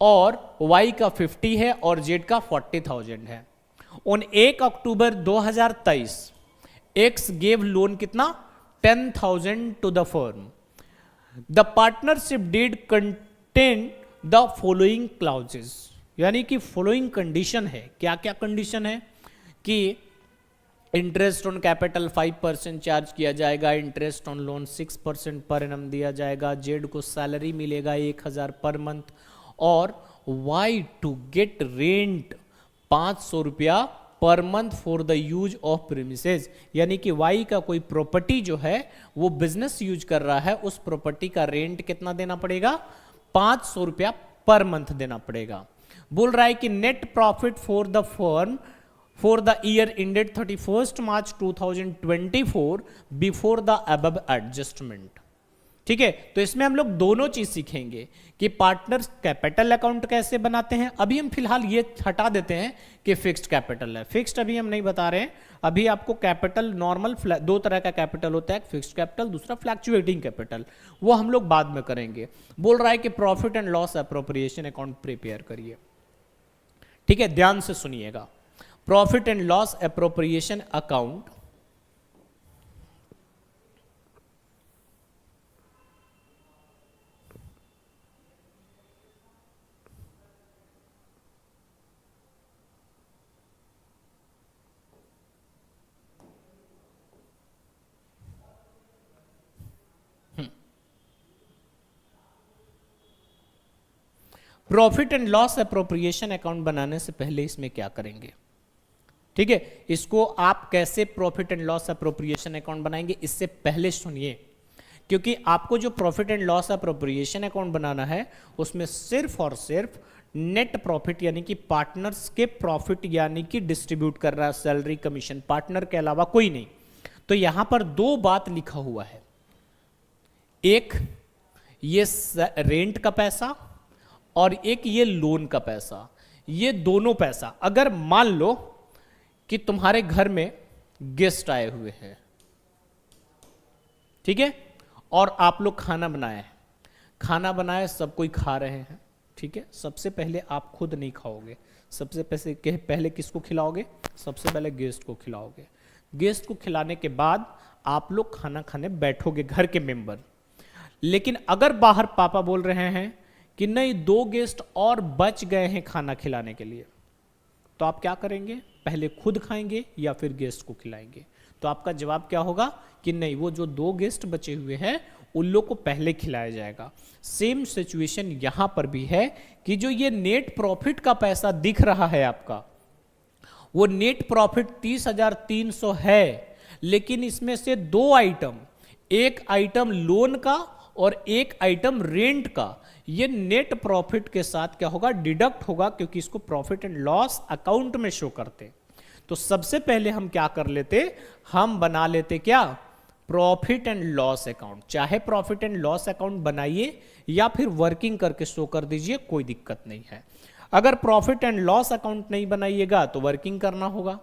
और Y का 50 है और Z का 40,000 है। On 1 October 2023 X gave loan कितना, 10,000 to the firm. The partnership deed contain the following clauses, यानी कि फॉलोइंग कंडीशन है। क्या क्या कंडीशन है कि इंटरेस्ट ऑन कैपिटल 5% चार्ज किया जाएगा, interest on loan 6% per annum दिया जाएगा, जेड को सैलरी मिलेगा 1,000 पर मंथ, और वाई टू गेट रेंट 500 रुपया per month for the use of premises, यानी कि वाई का कोई प्रॉपर्टी जो है वो बिजनेस यूज कर रहा है, उस प्रॉपर्टी का रेंट कितना देना पड़ेगा, 500 रुपया पर मंथ देना पड़ेगा। बोल रहा है कि net profit for the firm for the year ended 31 March 2024 before the above adjustment. ठीक है, तो इसमें हम लोग दोनों चीज सीखेंगे कि पार्टनर्स कैपिटल अकाउंट कैसे बनाते हैं। अभी हम फिलहाल ये हटा देते हैं कि फिक्स्ड कैपिटल है, फिक्स्ड अभी हम नहीं बता रहे हैं। अभी आपको कैपिटल नॉर्मल, दो तरह का कैपिटल होता है, फिक्स्ड कैपिटल, दूसरा फ्लैक्चुएटिंग कैपिटल, वो हम लोग बाद में करेंगे। बोल रहा है कि profit and loss appropriation account prepare करिए। ठीक है, ध्यान से सुनिएगा। Profit and loss appropriation account profit and loss appropriation account बनाने से पहले इसमें क्या करेंगे। ठीक है, इसको आप कैसे profit and loss appropriation account बनाएंगे इससे पहले सुनिए, क्योंकि आपको जो profit and loss appropriation account बनाना है उसमें सिर्फ और सिर्फ नेट प्रॉफिट यानी कि पार्टनर्स के प्रॉफिट यानी कि डिस्ट्रीब्यूट कर रहा है सैलरी कमीशन, पार्टनर के अलावा कोई नहीं। तो यहां पर दो बात लिखा हुआ है, एक ये रेंट का पैसा और एक ये लोन का पैसा। ये दोनों पैसा अगर मान लो कि तुम्हारे घर में गेस्ट आए हुए हैं, ठीक है, और आप लोग खाना बनाए, खाना बनाए सब कोई खा रहे हैं, ठीक है, सबसे पहले आप खुद नहीं खाओगे, सबसे पहले किसको खिलाओगे, सबसे पहले गेस्ट को खिलाओगे। गेस्ट को खिलाने के बाद आप लोग खाना खाने बैठोगे, घर के मेंबर। लेकिन अगर बाहर पापा बोल रहे हैं कि नहीं 2 गेस्ट और बच गए हैं खाना खिलाने के लिए, तो आप क्या करेंगे, पहले खुद खाएंगे या फिर गेस्ट को खिलाएंगे। तो आपका जवाब क्या होगा कि नहीं, वो जो 2 गेस्ट बचे हुए हैं उन लोग को पहले खिलाया जाएगा। सेम सिचुएशन यहां पर भी है कि जो ये नेट प्रॉफिट का पैसा दिख रहा है आपका, वो नेट प्रॉफिट 30,300 है, लेकिन इसमें से 2 आइटम, एक आइटम लोन का और एक आइटम रेंट का, ये नेट प्रॉफिट के साथ क्या होगा, डिडक्ट होगा, क्योंकि इसको प्रॉफिट एंड लॉस अकाउंट में शो करते। तो सबसे पहले हम क्या कर लेते, हम बना लेते क्या, प्रॉफिट एंड लॉस अकाउंट। चाहे प्रॉफिट एंड लॉस अकाउंट बनाइए या फिर वर्किंग करके शो कर दीजिए, कोई दिक्कत नहीं है। अगर प्रॉफिट एंड लॉस अकाउंट नहीं बनाइएगा तो वर्किंग करना होगा,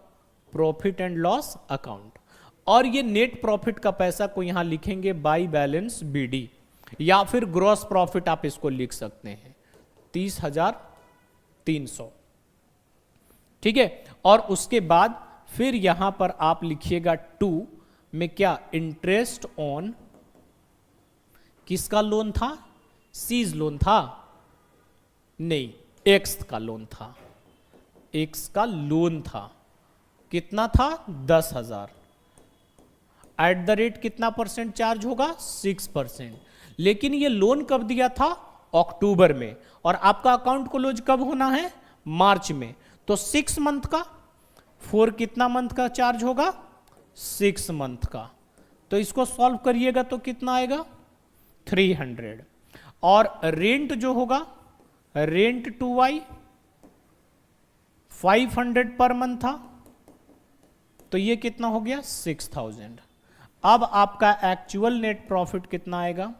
प्रॉफिट एंड लॉस अकाउंट। और ये नेट प्रॉफिट का पैसा को यहां लिखेंगे बाई बैलेंस बीडी, या फिर ग्रॉस प्रॉफिट आप इसको लिख सकते हैं 30,300, ठीक है। और उसके बाद फिर यहां पर आप लिखिएगा 2 में क्या, इंटरेस्ट ऑन, किसका लोन था, सीज लोन था, नहीं एक्स का लोन था, एक्स का लोन था, कितना था 10,000, एट द रेट कितना परसेंट चार्ज होगा 6%। लेकिन ये लोन कब दिया था, अक्टूबर में, और आपका अकाउंट क्लोज कब होना है, मार्च में, तो 6 मंथ का, 4 कितना मंथ का चार्ज होगा, 6 मंथ का। तो इसको सॉल्व करिएगा तो कितना आएगा 300। और रेंट जो होगा, रेंट 2y 500 पर मंथ था, तो ये कितना हो गया 6000। अब आपका एक्चुअल नेट प्रॉफिट कितना आएगा,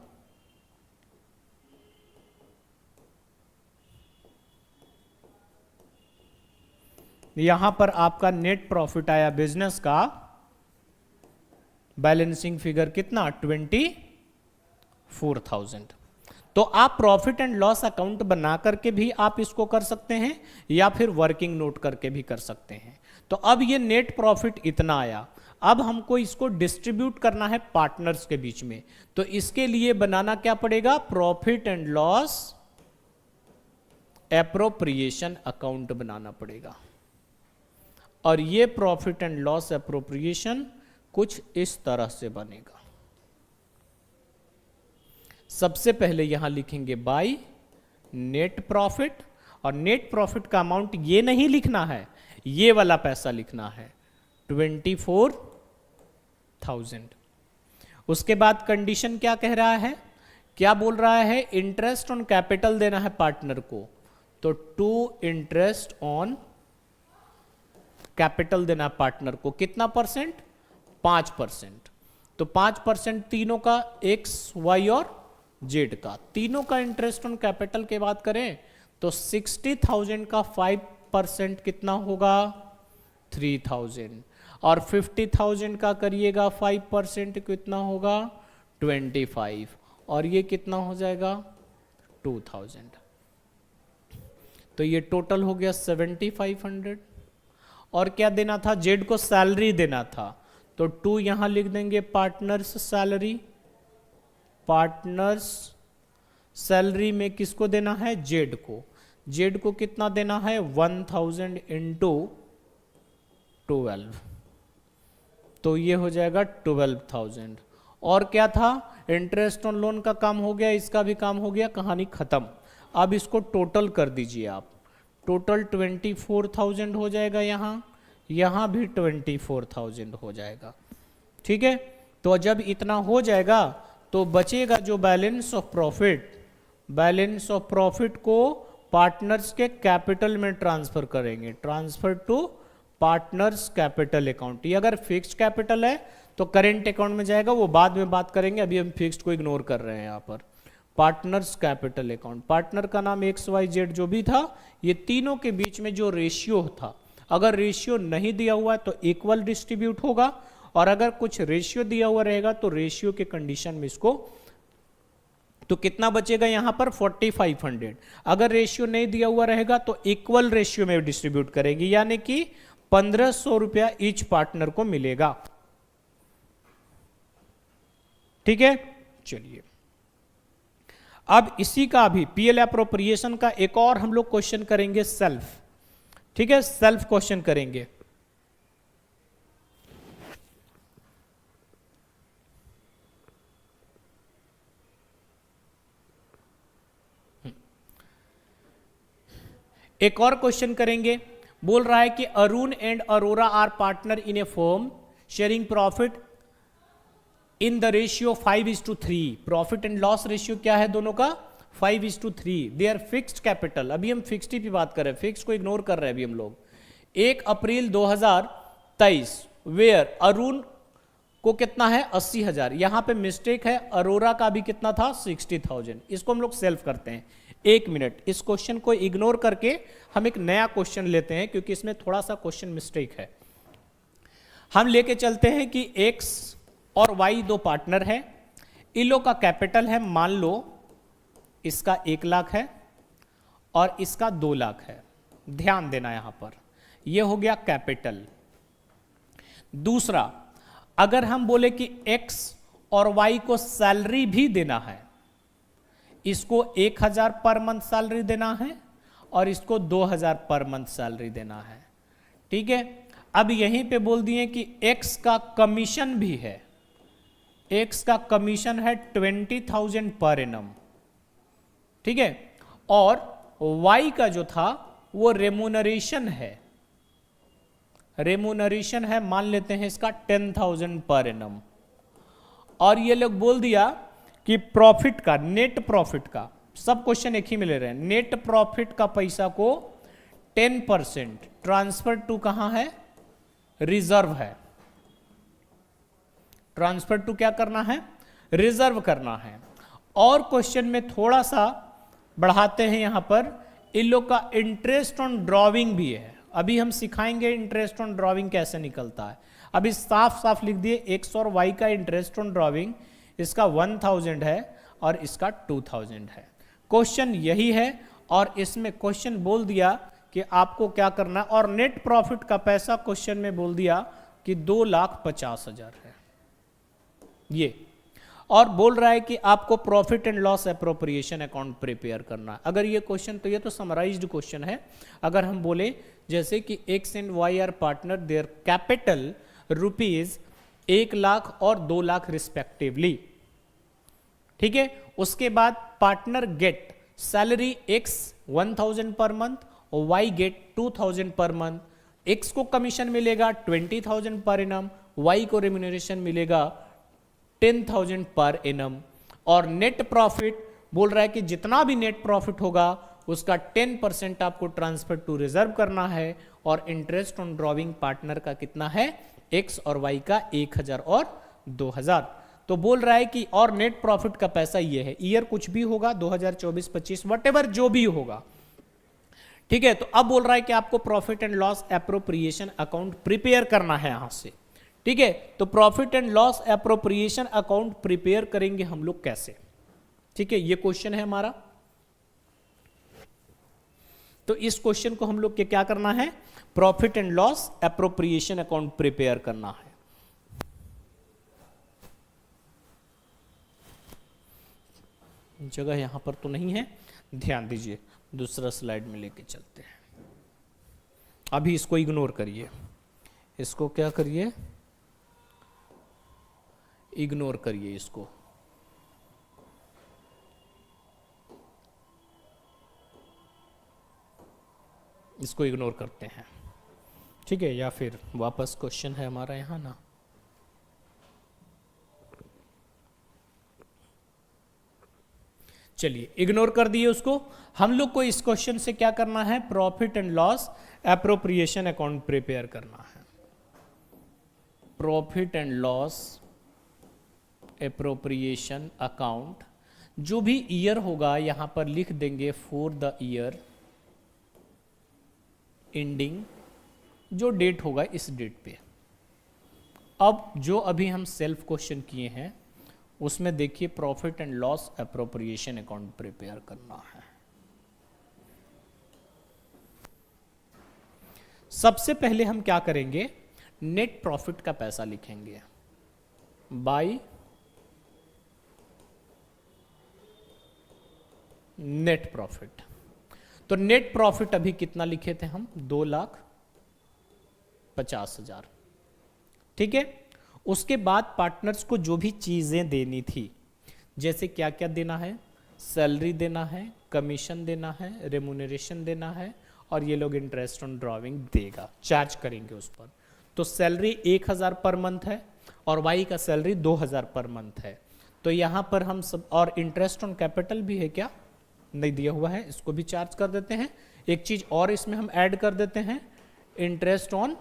यहां पर आपका नेट प्रॉफिट आया बिजनेस का, बैलेंसिंग फिगर कितना 24,000। तो आप प्रॉफिट एंड लॉस अकाउंट बना करके भी आप इसको कर सकते हैं, या फिर वर्किंग नोट करके भी कर सकते हैं। तो अब ये नेट प्रॉफिट इतना आया, अब हमको इसको डिस्ट्रीब्यूट करना है पार्टनर्स के बीच में, तो इसके लिए बनाना क्या पड़ेगा, profit and loss appropriation account बनाना पड़ेगा। और ये प्रॉफिट एंड लॉस एप्रोप्रिएशन कुछ इस तरह से बनेगा। सबसे पहले यहां लिखेंगे बाय नेट प्रॉफिट, और नेट प्रॉफिट का अमाउंट ये नहीं लिखना है, ये वाला पैसा लिखना है 24,000। उसके बाद कंडीशन क्या कह रहा है, क्या बोल रहा है, इंटरेस्ट ऑन कैपिटल देना है पार्टनर को, तो 2 इंटरेस्ट ऑन कैपिटल देना पार्टनर को, कितना परसेंट 5%। तो 5% तीनों का, एक्स वाई और जेड का, तीनों का इंटरेस्ट ऑन कैपिटल के बात करें तो 60,000 का 5% कितना होगा 3,000, और 50,000 का करिएगा 5% कितना होगा 25, और ये कितना हो जाएगा 2,000। तो ये टोटल हो गया 7,500। और क्या देना था, जेड को सैलरी देना था, तो 2 यहां लिख देंगे पार्टनर्स सैलरी, पार्टनर्स सैलरी में किसको देना है, जेड को, जेड को कितना देना है 1,000 इंटू 12, तो ये हो जाएगा 12,000। और क्या था, इंटरेस्ट ऑन लोन का काम हो गया, इसका भी काम हो गया, कहानी खत्म। अब इसको टोटल कर दीजिए आप, टोटल 24,000 हो जाएगा, यहां भी 24,000 हो जाएगा, ठीक है। तो जब इतना हो जाएगा तो बचेगा जो balance of profit, balance of profit को पार्टनर्स के कैपिटल में ट्रांसफर करेंगे, transfer to partners capital account. ये अगर फिक्स्ड कैपिटल है तो करेंट अकाउंट में जाएगा, वो बाद में बात करेंगे, अभी हम फिक्स्ड को इग्नोर कर रहे हैं यहां पर। पार्टनर्स कैपिटल अकाउंट, पार्टनर का नाम एक्स वाई जेड जो भी था, ये तीनों के बीच में जो रेशियो था, अगर रेशियो नहीं दिया हुआ है तो इक्वल डिस्ट्रीब्यूट होगा, और अगर कुछ रेशियो दिया हुआ रहेगा तो रेशियो के कंडीशन में इसको, तो कितना बचेगा यहां पर 4,500। अगर रेशियो नहीं दिया हुआ रहेगा तो इक्वल रेशियो में डिस्ट्रीब्यूट करेगी, यानी कि 1,500 रुपया ईच पार्टनर को मिलेगा, ठीक है। चलिए अब इसी का भी पीएल एप्रोप्रिएशन का एक और हम लोग क्वेश्चन करेंगे सेल्फ, ठीक है, सेल्फ क्वेश्चन करेंगे। एक और क्वेश्चन करेंगे, बोल रहा है कि Arun and Arora are partner in a firm sharing profit in the ratio 5:3। Profit and loss ratio क्या है दोनों का 5:3। दे आर फिक्स्ड कैपिटल, अभी हम फिक्स्ड की बात कर रहे हैं, फिक्स को इग्नोर कर रहे हैं अभी हम लोग। 1 अप्रैल 2023 वेयर अरुण को कितना है 80,000, यहां पे मिस्टेक है, अरोरा का भी कितना था 60,000, इसको हम लोग सेल्फ करते हैं। एक मिनट, इस क्वेश्चन को इग्नोर करके हम एक नया क्वेश्चन लेते हैं, क्योंकि इसमें थोड़ा सा क्वेश्चन मिस्टेक है। हम लेके चलते हैं कि x और y दो पार्टनर है, इन लोग का कैपिटल है, मान लो इसका 1 लाख है और इसका 2 लाख है। ध्यान देना यहां पर, यह हो गया कैपिटल। दूसरा, अगर हम बोले कि x और y को सैलरी भी देना है, इसको 1000 पर मंथ सैलरी देना है और इसको 2000 पर मंथ सैलरी देना है, ठीक है। अब यहीं पे बोल दिए कि x का कमीशन भी है, x का कमीशन है 20,000 पर एनम, ठीक है, और y का जो था वो रेमुनरेशन है, रेमुनरेशन है, मान लेते हैं इसका 10,000 पर एनम। और ये लोग बोल दिया कि प्रॉफिट का, नेट प्रॉफिट का, सब क्वेश्चन एक ही में ले रहे हैं, नेट प्रॉफिट का पैसा को 10% ट्रांसफर टू कहां है, रिजर्व है। ट्रांसफर टू क्या करना है, रिजर्व करना है। और क्वेश्चन में थोड़ा सा बढ़ाते हैं, यहां पर इन लोग का इंटरेस्ट ऑन ड्रॉविंग भी है। अभी हम सिखाएंगे इंटरेस्ट ऑन ड्रॉविंग कैसे निकलता है। अभी साफ साफ लिख दिए एक्स और वाई का इंटरेस्ट ऑन ड्रॉविंग, इसका 1000 है और इसका 2000 है। क्वेश्चन यही है, और इसमें क्वेश्चन बोल दिया कि आपको क्या करना है, और नेट प्रॉफिट का पैसा क्वेश्चन में बोल दिया कि 2,50,000 है ये, और बोल रहा है कि आपको profit and loss appropriation account prepare करना है। अगर ये क्वेश्चन, तो ये तो समराइज्ड क्वेश्चन है। अगर हम बोले जैसे कि X and Y are partner, their capital rupees 1 lakh और 2 लाख रिस्पेक्टिवली, ठीक है। उसके बाद partner get salary x 1000 per month और Y gate 2000 per month. X को कमीशन मिलेगा 20,000 पर एनम, वाई को रेम्यूनरेशन मिलेगा 10,000 पर एनम। और नेट प्रॉफिट बोल रहा है कि जितना भी नेट प्रॉफिट होगा उसका 10% आपको ट्रांसफर टू रिजर्व करना है, और इंटरेस्ट ऑन ड्रॉविंग पार्टनर का कितना है, एक्स और वाई का 1000 और 2000। तो बोल रहा है कि और नेट प्रॉफिट का पैसा ये है, ईयर कुछ भी होगा 2024-25 वटेवर जो भी होगा, ठीक है। तो अब बोल रहा है कि आपको profit and loss appropriation account prepare करना है यहां से, ठीक है। तो profit and loss appropriation account prepare करेंगे हम लोग कैसे, ठीक है, ये क्वेश्चन है हमारा। तो इस क्वेश्चन को हम लोग के क्या करना है, profit and loss appropriation account prepare करना है। जगह यहां पर तो नहीं है, ध्यान दीजिए, दूसरा स्लाइड में लेके चलते हैं। अभी इसको इग्नोर करिए, इसको क्या करिए, इग्नोर करिए इसको। इसको इग्नोर करते हैं, ठीक है, या फिर वापस क्वेश्चन है हमारा यहां ना, चलिए इग्नोर कर दिए उसको। हम लोग को इस क्वेश्चन से क्या करना है, profit and loss appropriation account prepare करना है। Profit and loss appropriation account, जो भी ईयर होगा यहां पर लिख देंगे फॉर द ईयर एंडिंग, जो डेट होगा इस डेट पे। अब जो अभी हम सेल्फ क्वेश्चन किए हैं उसमें देखिए profit and loss appropriation account prepare करना है। सबसे पहले हम क्या करेंगे, नेट प्रॉफिट का पैसा लिखेंगे बाय नेट प्रॉफिट। तो नेट प्रॉफिट अभी कितना लिखे थे हम, 2,50,000, ठीक है। उसके बाद पार्टनर्स को जो भी चीजें देनी थी, जैसे क्या क्या देना है, सैलरी देना है, कमीशन देना है, रेम्यूनरेशन देना है, और ये लोग इंटरेस्ट ऑन ड्रॉविंग देगा, चार्ज करेंगे उस पर। तो सैलरी 1000 पर मंथ है और वाई का सैलरी 2000 पर मंथ है। तो यहां पर हम सब, और इंटरेस्ट ऑन कैपिटल भी है क्या, नहीं दिया हुआ है, इसको भी चार्ज कर देते हैं। एक चीज और इसमें हम ऐड कर देते हैं, इंटरेस्ट ऑन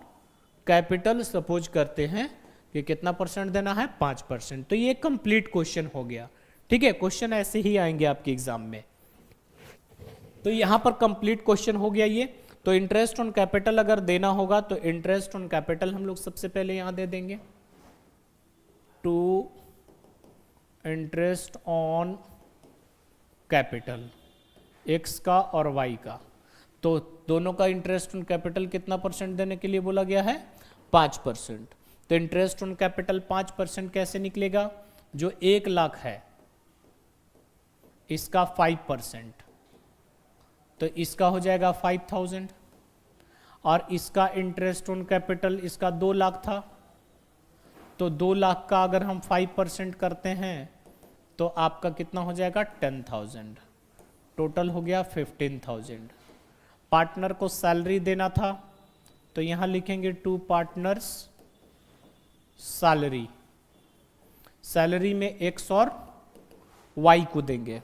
कैपिटल सपोज करते हैं कि कितना परसेंट देना है, 5%। तो ये कंप्लीट क्वेश्चन हो गया, ठीक है। क्वेश्चन ऐसे ही आएंगे आपके एग्जाम में। तो यहां पर कंप्लीट क्वेश्चन हो गया ये। तो इंटरेस्ट ऑन कैपिटल अगर देना होगा तो इंटरेस्ट ऑन कैपिटल हम लोग सबसे पहले यहां दे देंगे, to interest on capital X का और वाई का। तो दोनों का इंटरेस्ट ऑन कैपिटल कितना परसेंट देने के लिए बोला गया है? 5%। तो इंटरेस्ट ऑन कैपिटल 5% कैसे निकलेगा? जो 1 लाख है इसका 5%, तो इसका हो जाएगा 5000, और इसका इंटरेस्ट ऑन कैपिटल इसका 2 लाख था, तो 2 लाख का अगर हम 5% करते हैं तो आपका कितना हो जाएगा? 10,000। टोटल हो गया 15,000। पार्टनर को सैलरी देना था तो यहां लिखेंगे टू पार्टनर्स सैलरी। सैलरी में एक्स और वाई को देंगे।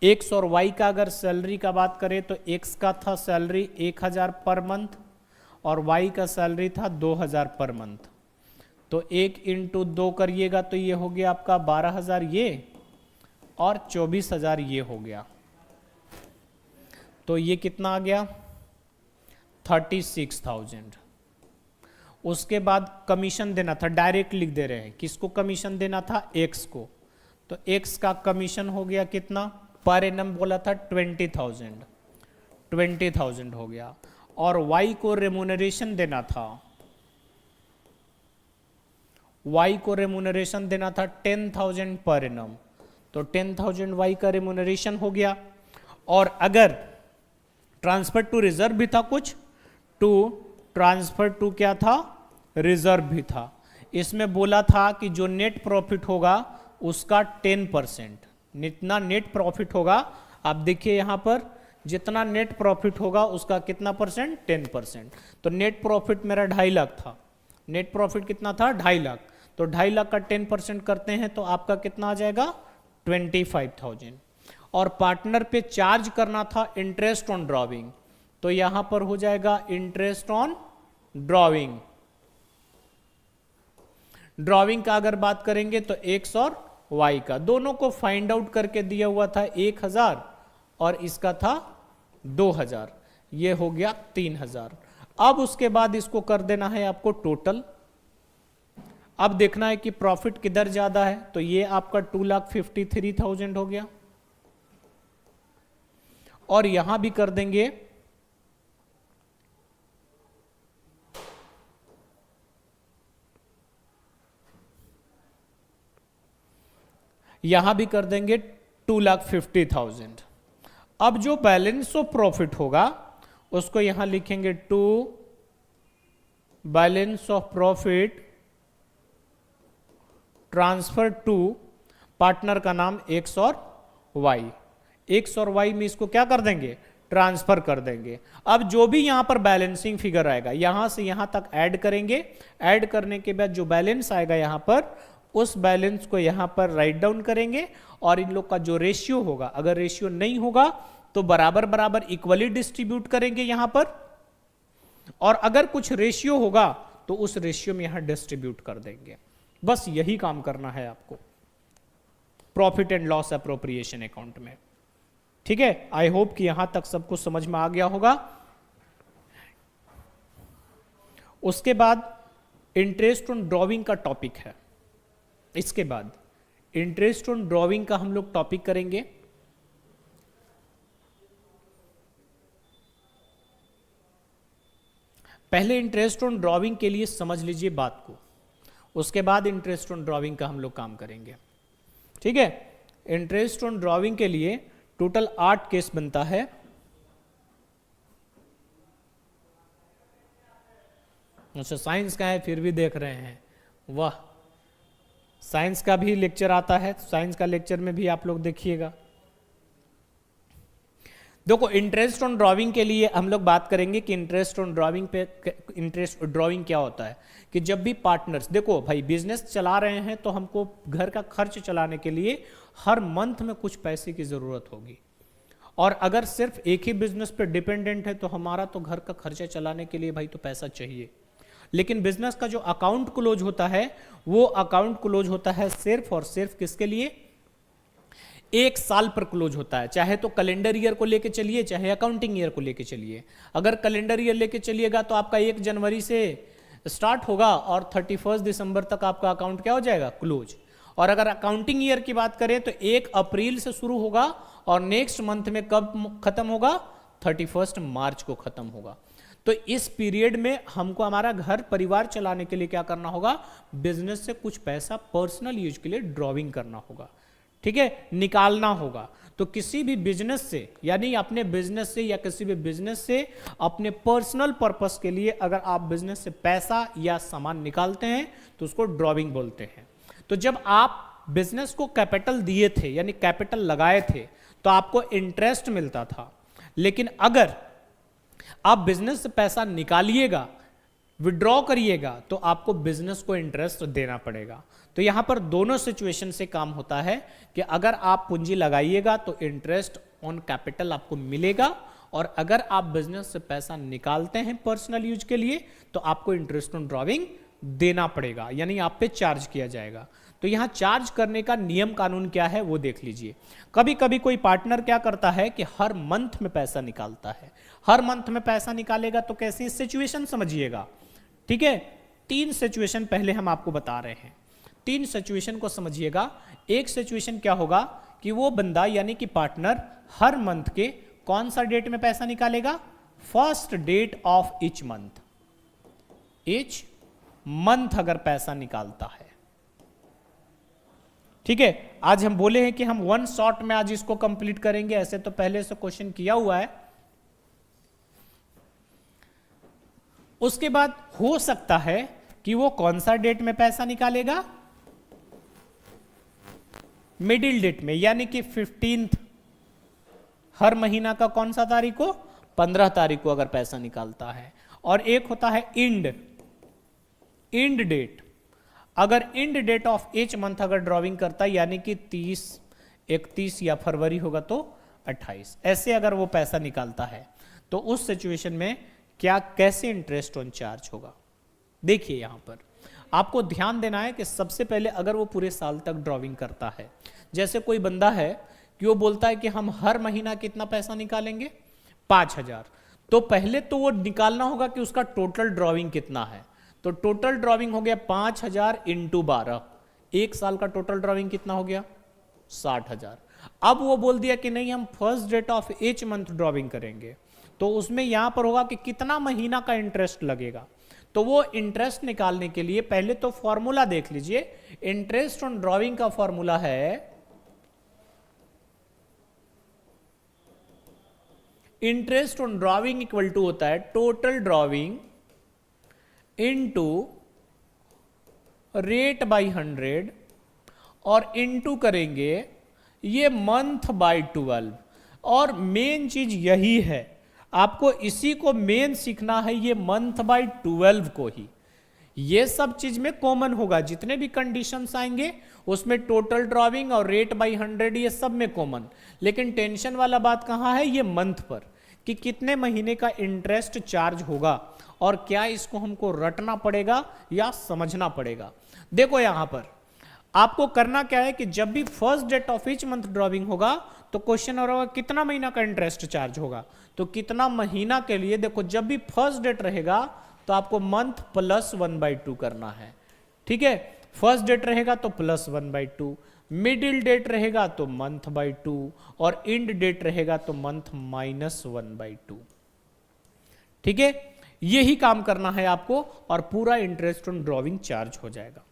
एक्स और वाई का अगर सैलरी का बात करें तो एक्स का था सैलरी 1000 पर मंथ और वाई का सैलरी था 2000 पर मंथ। तो 1 × 2 करिएगा तो ये हो गया आपका 12,000 ये और 24,000 ये हो गया। तो ये कितना आ गया? 36,000। उसके बाद कमीशन देना था, डायरेक्ट लिख दे रहे हैं। किसको कमीशन देना था? एक्स को। तो एक्स का कमीशन हो गया कितना? पर एनम बोला था 20,000, 20,000 हो गया। और वाई को रेमुनरेशन देना था, वाई को रेमुनरेशन देना था 10,000 पर एनम, तो 10,000 वाई का रेमुनरेशन हो गया। और अगर ट्रांसफर टू रिजर्व भी था कुछ, टू ट्रांसफर टू क्या था? रिजर्व भी था। इसमें बोला था कि जो नेट प्रॉफिट होगा उसका 10%, जितना नेट प्रॉफिट होगा, आप देखिए यहां पर जितना नेट प्रॉफिट होगा उसका कितना परसेंट? 10%। तो नेट प्रॉफिट मेरा 2.5 लाख था। नेट प्रॉफिट कितना था? 2.5 लाख। तो 2.5 लाख का 10% करते हैं तो आपका कितना आ जाएगा? 25,000। और पार्टनर पे चार्ज करना था इंटरेस्ट ऑन ड्रॉविंग, तो यहां पर हो जाएगा इंटरेस्ट ऑन ड्रॉविंग। ड्रॉविंग का अगर बात करेंगे तो एक्स और वाई का दोनों को फाइंड आउट करके दिया हुआ था 1000 और इसका था 2000, ये हो गया 3000। अब उसके बाद इसको कर देना है आपको टोटल। अब देखना है कि प्रॉफिट किधर ज्यादा है, तो ये आपका 2,53,000 हो गया। और यहां भी कर देंगे यहां भी कर देंगे 2,50,000। अब जो बैलेंस ऑफ प्रॉफिट होगा उसको यहां लिखेंगे to balance of profit transfer to partner का नाम एक्स और वाई। एक्स और वाई में इसको क्या कर देंगे? ट्रांसफर कर देंगे। अब जो भी यहां पर बैलेंसिंग फिगर आएगा यहां से यहां तक ऐड करेंगे। ऐड करने के बाद जो बैलेंस आएगा यहां पर, उस बैलेंस को यहां पर राइट डाउन करेंगे। और इन लोग का जो रेशियो होगा, अगर रेशियो नहीं होगा तो बराबर बराबर इक्वली डिस्ट्रीब्यूट करेंगे यहां पर, और अगर कुछ रेशियो होगा तो उस रेशियो में यहां डिस्ट्रीब्यूट कर देंगे। बस यही काम करना है आपको profit and loss appropriation account में। ठीक है, आई होप कि यहां तक सबको समझ में आ गया होगा। उसके बाद इंटरेस्ट ऑन ड्रॉविंग का टॉपिक है। इसके बाद इंटरेस्ट ऑन ड्रॉविंग का हम लोग टॉपिक करेंगे। पहले इंटरेस्ट ऑन ड्रॉविंग के लिए समझ लीजिए बात को, उसके बाद इंटरेस्ट ऑन ड्रॉविंग का हम लोग काम करेंगे। ठीक है, इंटरेस्ट ऑन ड्रॉविंग के लिए टोटल 8 केस बनता है। अच्छा, साइंस का है फिर भी देख रहे हैं, वाह। साइंस का भी लेक्चर आता है, साइंस का लेक्चर में भी आप लोग देखिएगा। देखो, इंटरेस्ट ऑन ड्रॉविंग के लिए हम लोग बात करेंगे कि इंटरेस्ट ऑन ड्रॉविंग पे, इंटरेस्ट ड्रॉविंग क्या होता है कि जब भी पार्टनर्स, देखो भाई बिजनेस चला रहे हैं तो हमको घर का खर्च चलाने के लिए हर मंथ में कुछ पैसे की जरूरत होगी। और अगर सिर्फ एक ही बिजनेस पे डिपेंडेंट है तो हमारा तो घर का खर्चा चलाने के लिए भाई तो पैसा चाहिए। लेकिन बिजनेस का जो अकाउंट क्लोज होता है वो अकाउंट क्लोज होता है सिर्फ और सिर्फ किसके लिए? एक साल पर क्लोज होता है, चाहे तो कैलेंडर ईयर को लेके चलिए चाहे अकाउंटिंग ईयर को लेके चलिए। अगर कैलेंडर ईयर लेके चलिएगा तो आपका 1 जनवरी से स्टार्ट होगा और 31 दिसंबर तक आपका अकाउंट क्या हो जाएगा, क्लोज। और अगर अकाउंटिंग ईयर की बात करें तो 1 अप्रैल से शुरू होगा और नेक्स्ट मंथ में कब खत्म होगा, 31 मार्च को खत्म होगा। तो इस पीरियड में हमको हमारा घर परिवार चलाने के लिए क्या करना होगा, बिजनेस से कुछ पैसा पर्सनल यूज के लिए ड्रॉविंग करना होगा, ठीक है, निकालना होगा। तो किसी भी बिजनेस से, यानी अपने बिजनेस से या किसी भी बिजनेस से अपने पर्सनल पर्पस के लिए अगर आप बिजनेस से पैसा या सामान निकालते हैं तो उसको ड्रॉविंग बोलते हैं। तो जब आप बिजनेस को कैपिटल दिए थे यानी कैपिटल लगाए थे तो आपको इंटरेस्ट मिलता था, लेकिन अगर आप बिजनेस से पैसा निकालिएगा, विड्रॉ करिएगा, तो आपको बिजनेस को इंटरेस्ट देना पड़ेगा। तो यहां पर दोनों सिचुएशन से काम होता है कि अगर आप पूंजी लगाइएगा तो इंटरेस्ट ऑन कैपिटल आपको मिलेगा, और अगर आप बिजनेस से पैसा निकालते हैं पर्सनल यूज के लिए तो आपको इंटरेस्ट ऑन ड्रॉविंग देना पड़ेगा, यानी आप पे चार्ज किया जाएगा। तो यहां चार्ज करने का नियम कानून क्या है वो देख लीजिए। कभी कभी कोई पार्टनर क्या करता है कि हर मंथ में पैसा निकालता है। हर मंथ में पैसा निकालेगा तो कैसी सिचुएशन समझिएगा, ठीक है। 3 सिचुएशन पहले हम आपको बता रहे हैं, 3 सिचुएशन को समझिएगा। एक सिचुएशन क्या होगा कि वो बंदा यानी कि पार्टनर हर मंथ के कौन सा डेट में पैसा निकालेगा, first date of each month. Each month अगर पैसा निकालता है, ठीक है। आज हम बोले हैं कि हम 1 शॉट में आज इसको कंप्लीट करेंगे, ऐसे तो पहले से क्वेश्चन किया हुआ है। उसके बाद हो सकता है कि वो कौन सा डेट में पैसा निकालेगा, मिडिल डेट में, यानी कि 15th हर महीना का कौन सा तारीख को, 15 तारीख को अगर पैसा निकालता है। और एक होता है इंड डेट। अगर end date of each month अगर ड्रॉविंग करता है यानी कि 30, 31 या फरवरी होगा तो 28, ऐसे अगर वो पैसा निकालता है तो उस सिचुएशन में क्या कैसे इंटरेस्ट ऑन चार्ज होगा। देखिए यहां पर आपको ध्यान देना है कि सबसे पहले अगर वो पूरे साल तक ड्रॉविंग करता है, जैसे कोई बंदा है कि वो बोलता है कि हम हर महीना कितना पैसा निकालेंगे, 5000, तो पहले तो वो निकालना होगा कि उसका टोटल ड्रॉविंग कितना है। तो टोटल ड्रॉविंग हो गया 5000 इंटू 12, एक साल का टोटल ड्रॉविंग कितना हो गया, 60000। अब वो बोल दिया कि नहीं हम first date of each month drawing करेंगे, तो उसमें यहां पर होगा कि कितना महीना का इंटरेस्ट लगेगा। तो वो इंटरेस्ट निकालने के लिए पहले तो फॉर्मूला देख लीजिए। इंटरेस्ट ऑन ड्रॉविंग का फॉर्मूला है interest on drawing equal to होता है total drawing into rate by 100 और इनटू करेंगे ये मंथ बाई 12। और मेन चीज यही है, आपको इसी को मेन सीखना है, ये मंथ बाई 12 को ही। ये सब चीज में कॉमन होगा, जितने भी कंडीशंस आएंगे उसमें टोटल ड्रॉविंग और रेट बाई 100 ये सब में कॉमन। लेकिन टेंशन वाला बात कहां है, ये मंथ पर, कि कितने महीने का इंटरेस्ट चार्ज होगा और क्या इसको हमको रटना पड़ेगा या समझना पड़ेगा। देखो यहां पर आपको करना क्या है कि जब भी first date of each month drawing होगा तो क्वेश्चन और होगा कितना महीना का इंटरेस्ट चार्ज होगा। तो कितना महीना के लिए देखो, जब भी फर्स्ट डेट रहेगा तो आपको मंथ प्लस 1/2 करना है, ठीक है। फर्स्ट डेट रहेगा तो प्लस 1/2, मिडिल डेट रहेगा तो मंथ बाई 2 और इंड डेट रहेगा तो मंथ माइनस 1/2, ठीक है। यही काम करना है आपको और पूरा इंटरेस्ट ऑन ड्रॉविंग चार्ज हो जाएगा।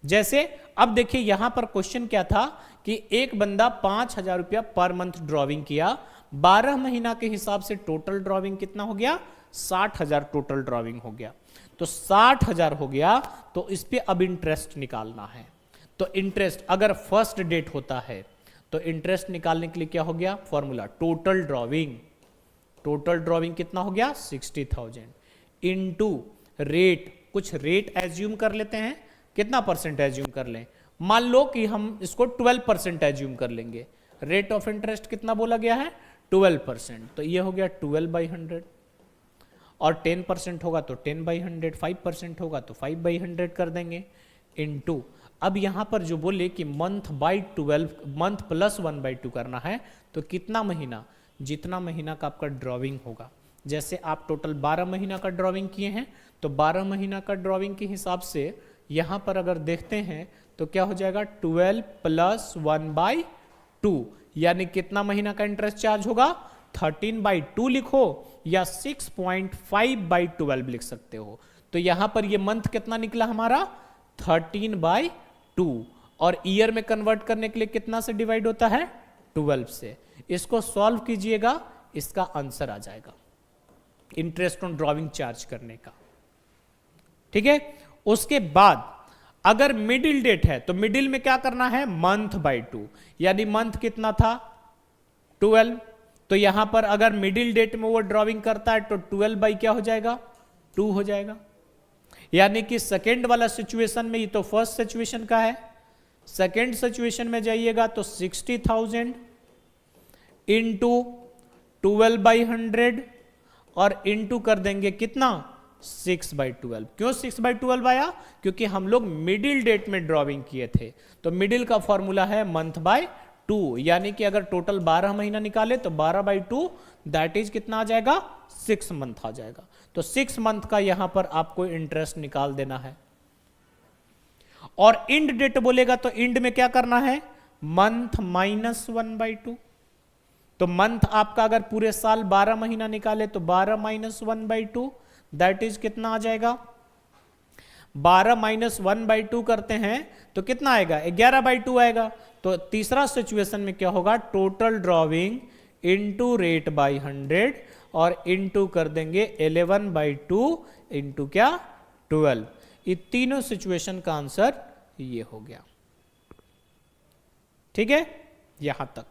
जैसे अब देखिए यहां पर क्वेश्चन क्या था कि एक बंदा 5000 रुपया पर मंथ ड्रॉविंग किया, 12 महीना के हिसाब से टोटल ड्रॉविंग कितना हो गया, 60000 टोटल ड्रॉविंग हो गया। तो 60000 हो गया तो इस पे अब इंटरेस्ट निकालना है। तो इंटरेस्ट अगर फर्स्ट डेट होता है तो इंटरेस्ट निकालने के लिए क्या हो गया, formula total drawing. Total drawing कितना हो गया, 60000 इनटू रेट, कुछ रेट एज्यूम कर लेते हैं, कितना परसेंट एज्यूम कर लें, मान लो कि हम इसको 12% एज्यूम कर लेंगे। रेट ऑफ इंटरेस्ट कितना बोला गया है, 12%, तो ये हो गया 12/100 और 10% होगा तो 10/100, 5% होगा तो 5/100 कर देंगे इनटू। अब यहां पर जो बोले कि मंथ बाई 12, मंथ प्लस 1/2 करना है, तो कितना महीना, जितना महीना का आपका ड्राविंग होगा। जैसे आप टोटल 12 महीना का ड्राविंग किए हैं, तो 12 महीना का ड्राविंग के हिसाब से यहां पर अगर देखते हैं तो क्या हो जाएगा, 12 + 1/2, यानी कितना महीना का इंटरेस्ट चार्ज होगा, 13/2 लिखो या 6.5/12 लिख सकते हो। तो यहां पर ये मंथ कितना निकला हमारा, 13/2, और ईयर में कन्वर्ट करने के लिए कितना से डिवाइड होता है, 12 से। इसको सॉल्व कीजिएगा, इसका आंसर आ जाएगा इंटरेस्ट ऑन ड्राविंग चार्ज करने का। ठीक है, उसके बाद अगर मिडिल डेट है तो मिडिल में क्या करना है, मंथ बाई 2, यानी मंथ कितना था, 12। तो यहां पर अगर मिडिल डेट में वो ड्राविंग करता है तो 12 बाई क्या हो जाएगा, 2 हो जाएगा। यानी कि सेकेंड वाला सिचुएशन में, ये तो फर्स्ट सिचुएशन का है, सेकेंड सिचुएशन में जाइएगा तो 60,000 इंटू 12/100 और इंटू कर देंगे कितना, 6/12। क्यों 6/12 आया, क्योंकि हम लोग मिडिल डेट में ड्राविंग किए थे। तो मिडिल का फॉर्मूला है मंथ बाय 2, यानी कि अगर टोटल 12 महीना निकाले तो 12/2 दैट इज कितना आ जाएगा, 6 मंथ आ जाएगा। तो 6 मंथ का यहां पर आपको इंटरेस्ट निकाल देना है। और इंड डेट बोलेगा तो इंड में क्या करना है, मंथ -1/2। तो मंथ आपका अगर पूरे साल 12 महीना निकाले तो 12 - 1/2 दैट इज कितना आ जाएगा, 12 - 1/2 करते हैं तो कितना आएगा, 11/2 आएगा। तो तीसरा सिचुएशन में क्या होगा, total drawing into rate by 100 और इंटू कर देंगे 11/2 इंटू क्या, 12। ये तीनों सिचुएशन का आंसर ये हो गया। ठीक है, यहां तक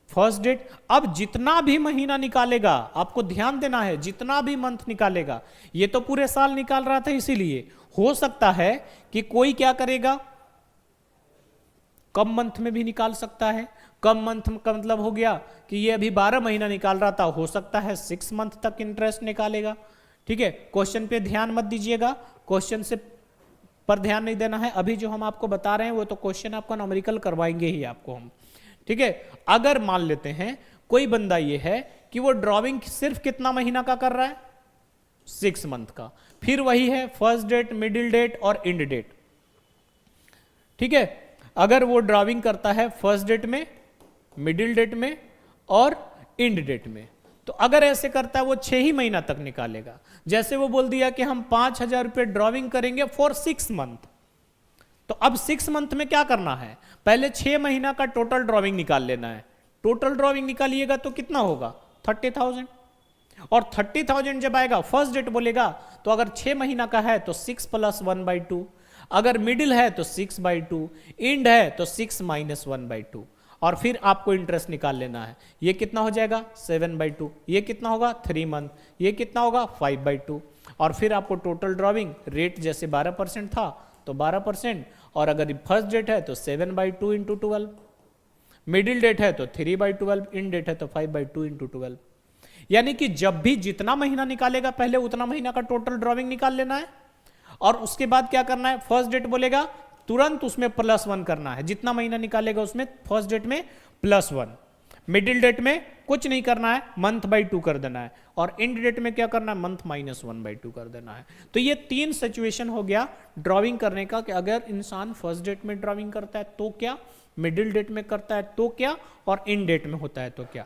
फर्स्ट डेट। अब जितना भी महीना निकालेगा, आपको ध्यान देना है, जितना भी मंथ निकालेगा, ये तो पूरे साल निकाल रहा था, इसीलिए हो सकता है कि कोई क्या करेगा, कम मंथ में भी निकाल सकता है। कम मंथ का मतलब हो गया कि ये अभी 12 महीना निकाल रहा था, हो सकता है 6 मंथ तक इंटरेस्ट निकालेगा। ठीक है, क्वेश्चन पे ध्यान मत दीजिएगा, क्वेश्चन से पर ध्यान नहीं देना है। अभी जो हम आपको बता रहे हैं वो तो क्वेश्चन आपका न्यूमेरिकल करवाएंगे ही आपको हम। ठीक है, अगर मान लेते हैं कोई बंदा ये है कि वो ड्राविंग सिर्फ कितना महीना का कर रहा है, 6 मंथ का, फिर वही है फर्स्ट डेट, मिडिल डेट और इंड डेट। ठीक है, अगर वो ड्राविंग करता है फर्स्ट डेट में, मिडिल डेट में और इंड डेट में, तो अगर ऐसे करता है वो 6 ही महीना तक निकालेगा। जैसे वो बोल दिया कि हम 5,000 रुपए ड्राविंग करेंगे फॉर 6 मंथ, तो अब 6 मंथ में क्या करना है, पहले 6 महीना का टोटल ड्राविंग निकाल लेना है। टोटल ड्राविंग निकालिएगा तो कितना होगा, 30,000। और 30,000 जब आएगा, फर्स्ट डेट बोलेगा तो अगर 6 महीना का है तो 6 + 1/2, अगर मिडिल है तो 6/2, इंड है तो 6 - 1/2, और फिर आपको इंटरेस्ट निकाल लेना है। ये कितना हो जाएगा, 7/2, ये कितना होगा, 3 मंथ, ये कितना होगा, 5/2, और फिर आपको टोटल ड्राविंग रेट जैसे 12% था तो 12%, और अगर फर्स्ट डेट है तो 7/2 इंटू 12, मिडिल डेट है तो 3/12, इन डेट है तो 5/2 इंटू 12। यानी कि जब भी जितना महीना निकालेगा पहले उतना महीना का टोटल ड्राविंग निकाल लेना है, और उसके बाद क्या करना है, फर्स्ट डेट बोलेगा तुरंत उसमें +1 करना है, जितना महीना निकालेगा उसमें फर्स्ट डेट में +1, मिडिल डेट में कुछ नहीं करना है, मंथ/2 कर देना है, और इंड डेट में क्या करना है, मंथ -1/2 कर देना है। तो ये 3 सिचुएशन हो गया ड्राविंग करने का, कि अगर इंसान फर्स्ट डेट में ड्राविंग करता है तो क्या, मिडिल डेट में करता है तो क्या, और इंड डेट में होता है तो क्या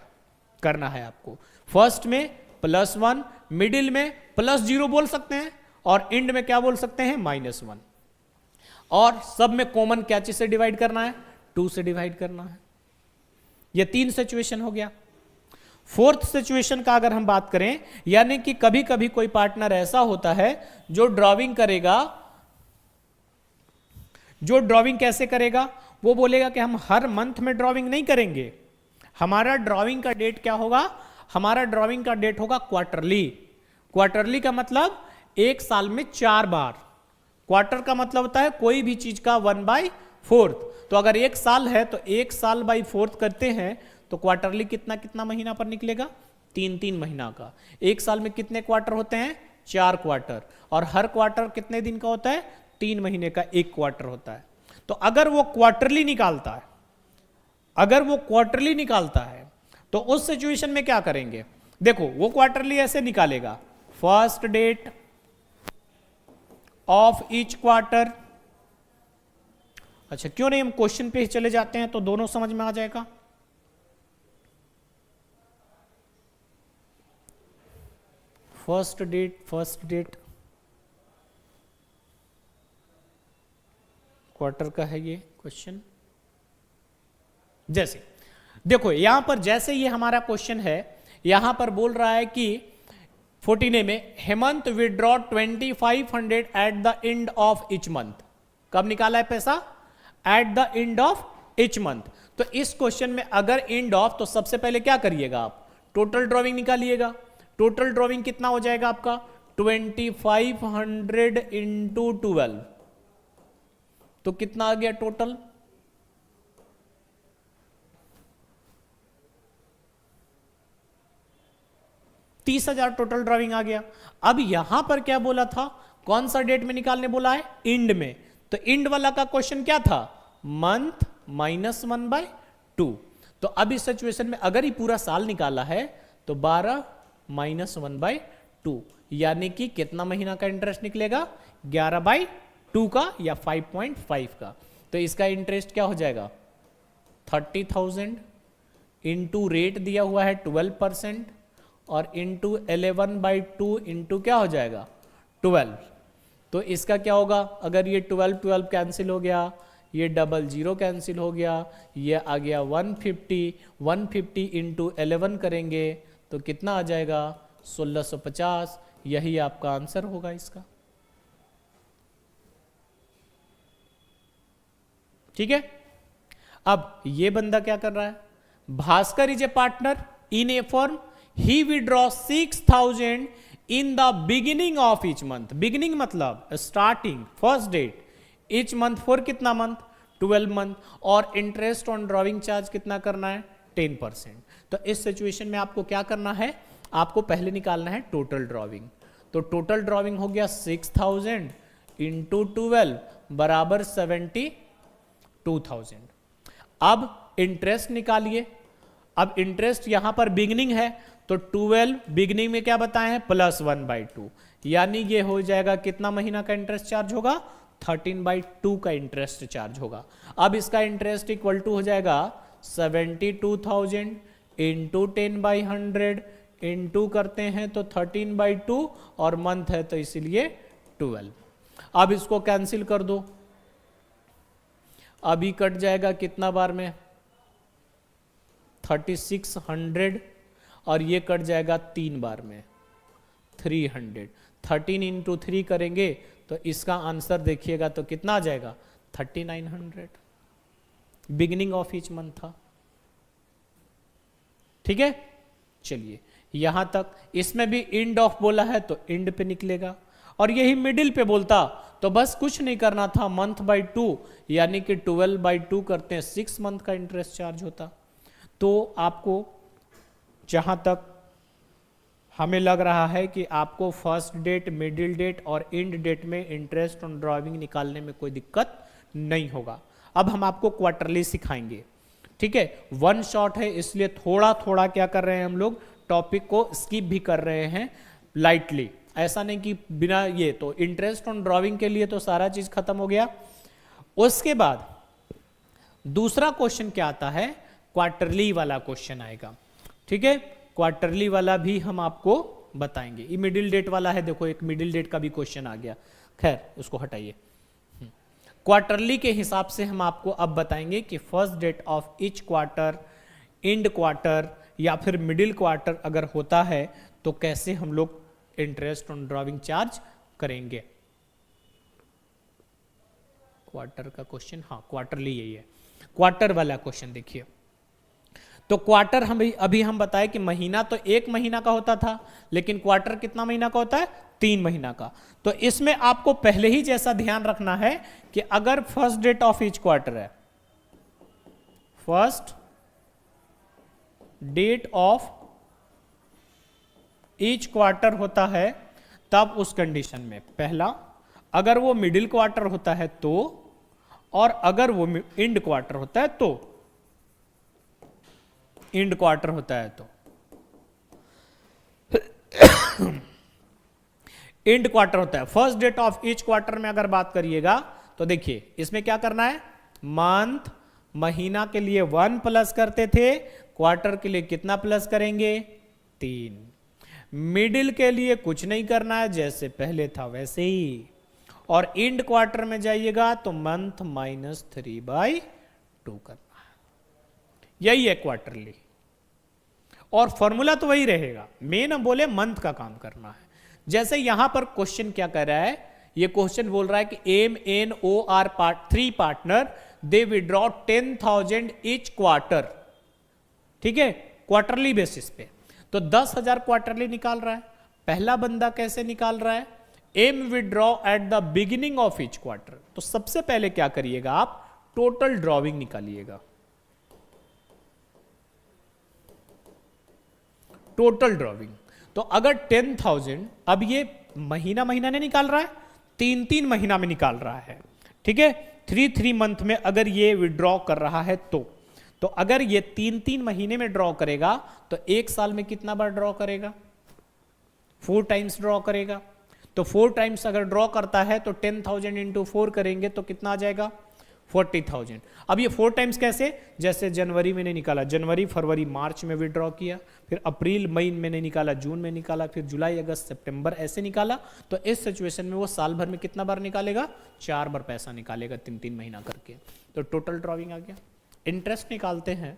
करना है आपको। फर्स्ट में +1, मिडिल में +0 बोल सकते हैं, और इंड में क्या बोल सकते हैं, -1, और सब में कॉमन क्या चीज से डिवाइड करना है, 2 से डिवाइड करना है। ये 3 सिचुएशन हो गया। फोर्थ सिचुएशन का अगर हम बात करें, यानी कि कभी कभी कोई पार्टनर ऐसा होता है जो ड्राविंग करेगा, जो ड्राविंग कैसे करेगा, वो बोलेगा कि हम हर मंथ में ड्राविंग नहीं करेंगे, हमारा ड्राविंग का डेट क्या होगा, हमारा ड्राविंग का डेट होगा क्वार्टरली। क्वार्टरली का मतलब एक साल में 4 बार। क्वार्टर का मतलब होता है कोई भी चीज का 1/4। तो अगर एक साल है तो 1 साल बाई 4 करते हैं तो क्वार्टरली कितना कितना महीना पर निकलेगा, 3-3 महीना का। एक साल में कितने क्वार्टर होते हैं, 4 क्वार्टर, और हर क्वार्टर कितने दिन का होता है, 3 महीने का एक क्वार्टर होता है। तो अगर वो क्वार्टरली निकालता है, अगर वो क्वार्टरली निकालता है तो उस सिचुएशन में क्या करेंगे? देखो वो क्वार्टरली ऐसे निकालेगा, first date of each quarter. अच्छा क्यों नहीं हम क्वेश्चन पे ही चले जाते हैं तो दोनों समझ में आ जाएगा। फर्स्ट डेट क्वार्टर का है ये क्वेश्चन। जैसे देखो यहां पर जैसे ये हमारा क्वेश्चन है, यहां पर बोल रहा है कि 14A में Hemant withdraw 2500 eight the end of each month. कब निकाला है पैसा? Eight the end of each month. तो इस क्वेश्चन में अगर एंड ऑफ, तो सबसे पहले क्या करिएगा आप? टोटल ड्रॉविंग निकालिएगा। टोटल ड्रॉविंग कितना हो जाएगा आपका? 2500 इंटू 12, तो कितना आ गया टोटल? 30,000 टोटल ड्राइविंग आ गया। अब यहां पर क्या बोला था? कौन सा डेट में निकालने बोला है? इंड में। तो इंड वाला का क्वेश्चन क्या था? मंथ -1/2। तो अब इस सिचुएशन में अगर ही पूरा साल निकाला है तो 12 -1/2, यानी कि कितना महीना का इंटरेस्ट निकलेगा? 11/2 का या 5.5 का। तो इसका इंटरेस्ट क्या हो जाएगा? 30,000 इंटू रेट दिया हुआ है 12% और इंटू 11/2 इंटू क्या हो जाएगा? 12। तो इसका क्या होगा? अगर ये 12 कैंसिल हो गया, ये 00 कैंसिल हो गया, ये आ गया 150 इंटू 11 करेंगे तो कितना आ जाएगा? 1650। यही आपका आंसर होगा इसका। ठीक है। अब ये बंदा क्या कर रहा है? Bhaskar is a partner in a firm, he withdraw 6000 in the beginning of each month. Beginning मतलब starting, first date, each month for कितना मंथ? 12 मंथ। और इंटरेस्ट ऑन ड्रॉविंग चार्ज कितना करना है? 10%। तो इस सिचुएशन में आपको क्या करना है? आपको पहले निकालना है टोटल ड्रॉविंग। तो टोटल ड्रॉविंग हो गया 6000 इंटू 12 बराबर 72,000। अब इंटरेस्ट निकालिए। अब इंटरेस्ट यहां पर बिगनिंग है तो 12 बिगनिंग में क्या बताए हैं? +1/2, यानी ये हो जाएगा कितना महीना का इंटरेस्ट चार्ज होगा? 13/2 का इंटरेस्ट चार्ज होगा। अब इसका इंटरेस्ट इक्वल टू हो जाएगा 72,000 इंटू 10/100 इंटू करते हैं तो 13/2 और मंथ है तो इसीलिए 12। अब इसको कैंसिल कर दो। अभी कट जाएगा कितना बार में? 3600 और ये कट जाएगा 3 बार में 300। 13 इंटू 3 करेंगे तो इसका आंसर देखिएगा तो कितना आ जाएगा? 3900। बिगिनिंग ऑफ ईच मंथ था। ठीक है, चलिए यहां तक। इसमें भी इंड ऑफ बोला है तो इंड पे निकलेगा, और यही मिडिल पे बोलता तो बस कुछ नहीं करना था, मंथ/2 यानी कि 12/2 करते हैं 6 मंथ का इंटरेस्ट चार्ज होता। तो आपको जहां तक हमें लग रहा है कि आपको फर्स्ट डेट, मिडिल डेट और एंड डेट में इंटरेस्ट ऑन ड्रॉविंग निकालने में कोई दिक्कत नहीं होगा। अब हम आपको क्वार्टरली सिखाएंगे। ठीक है, वन शॉट है इसलिए थोड़ा थोड़ा क्या कर रहे हैं हम लोग, टॉपिक को स्किप भी कर रहे हैं लाइटली। ऐसा नहीं कि बिना ये, तो इंटरेस्ट ऑन ड्रॉविंग के लिए तो सारा चीज खत्म हो गया। उसके बाद दूसरा क्वेश्चन क्या आता है? क्वार्टरली वाला क्वेश्चन आएगा। ठीक है, क्वार्टरली वाला भी हम आपको बताएंगे। ये मिडिल डेट वाला है, देखो एक मिडिल डेट का भी क्वेश्चन आ गया, खैर उसको हटाइए। क्वार्टरली के हिसाब से हम आपको अब बताएंगे कि first date of each quarter, end quarter या फिर मिडिल क्वार्टर अगर होता है तो कैसे हम लोग इंटरेस्ट ऑन ड्रॉविंग चार्ज करेंगे। क्वार्टर का क्वेश्चन, हाँ क्वार्टरली यही है। क्वार्टर वाला क्वेश्चन देखिए, तो क्वार्टर हम अभी हम बताए कि महीना तो 1 महीना का होता था, लेकिन क्वार्टर कितना महीना का होता है? 3 महीना का। तो इसमें आपको पहले ही जैसा ध्यान रखना है कि अगर first date of each quarter है, first date of each quarter होता है, तब उस कंडीशन में पहला अगर वो मिडिल क्वार्टर होता है तो, और अगर वो इंड क्वार्टर होता है तो, इंड क्वार्टर होता है तो इंड क्वार्टर होता है। First date of each quarter में अगर बात करिएगा तो देखिए इसमें क्या करना है, मंथ, महीना के लिए 1 प्लस करते थे, क्वार्टर के लिए कितना प्लस करेंगे, 3। मिडिल के लिए कुछ नहीं करना है, जैसे पहले था वैसे ही, और इंड क्वार्टर में जाइएगा तो मंथ -3/2 करना है, यही है क्वार्टरली। और फॉर्मूला तो वही रहेगा, मेन हम बोले मंथ का काम करना है। जैसे यहां पर क्वेश्चन क्या कर रहा है, ये क्वेश्चन बोल रहा है कि MNOR 3 पार्टनर दे विड्रॉ 10,000 ईच क्वार्टर, ठीक है, क्वार्टरली बेसिस पे, तो 10,000 क्वार्टरली निकाल रहा है। पहला बंदा कैसे निकाल रहा है, M withdraw at the beginning of each quarter. तो सबसे पहले क्या करिएगा, आप टोटल ड्रॉविंग निकालिएगा, टोटल ड्रॉविंग। तो अगर 10,000, अब ये महीना महीना नहीं निकाल रहा है, 3-3 महीना में निकाल रहा है, ठीक है, 3-3 मंथ में अगर ये विड्रॉ कर रहा है तो अगर ये 3-3 महीने में ड्रॉ करेगा तो एक साल में कितना बार ड्रॉ करेगा, 4 टाइम्स ड्रॉ करेगा। तो 4 टाइम्स अगर ड्रॉ करता है तो 10,000 इंटू 4 करेंगे तो कितना आ जाएगा, 40,000। अब ये 4 टाइम्स कैसे, जैसे जनवरी में नहीं निकाला, जनवरी फरवरी मार्च में विड्रॉ किया, फिर अप्रैल मई में नहीं निकाला, जून में निकाला, फिर जुलाई अगस्त सितंबर ऐसे निकाला, तो इस सिचुएशन में वो साल भर में कितना बार निकालेगा, 4 बार पैसा निकालेगा 3-3 महीना करके। तो टोटल ड्रॉविंग आ गया। इंटरेस्ट निकालते हैं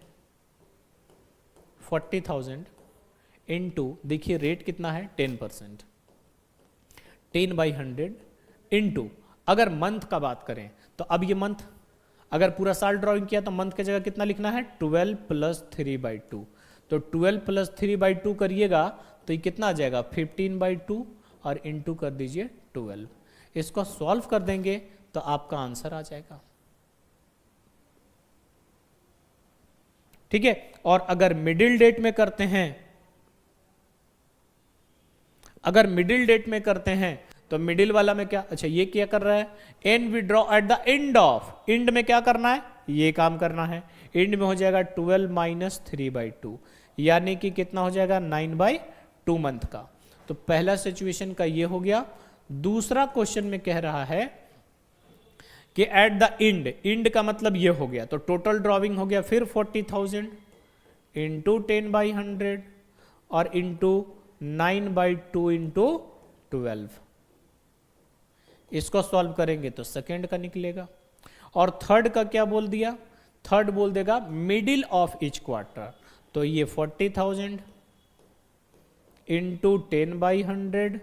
40,000 इंटू, देखिए रेट कितना है 10%, 10/100 इंटू, अगर मंथ का बात करें तो अब ये मंथ, अगर पूरा साल ड्राइंग किया तो मंथ की जगह कितना लिखना है, 12 + 3/2। तो 12 + 3/2 करिएगा तो ये कितना आ जाएगा, 15/2, और इंटू कर दीजिए 12। इसको सॉल्व कर देंगे तो आपका आंसर आ जाएगा, ठीक है। और अगर मिडिल डेट में करते हैं, अगर मिडिल डेट में करते हैं तो मिडिल वाला में क्या, अच्छा ये क्या कर रहा है, N withdraw at the end of, end में क्या करना है, ये काम करना है, एंड में हो जाएगा 12 - 3/2, यानी कि कितना हो जाएगा, 9/2 मंथ का। तो पहला सिचुएशन का ये हो गया। दूसरा क्वेश्चन में कह रहा है कि एट द एंड, एंड का मतलब ये हो गया, तो टोटल ड्रॉविंग हो गया फिर 40,000 इंटू 10/100 और इंटू 9/2 इंटू 12। इसको सॉल्व करेंगे तो सेकेंड का निकलेगा। और थर्ड का क्या बोल दिया, थर्ड बोल देगा मिडिल ऑफ ईच क्वार्टर, तो ये 40,000 इंटू 10/100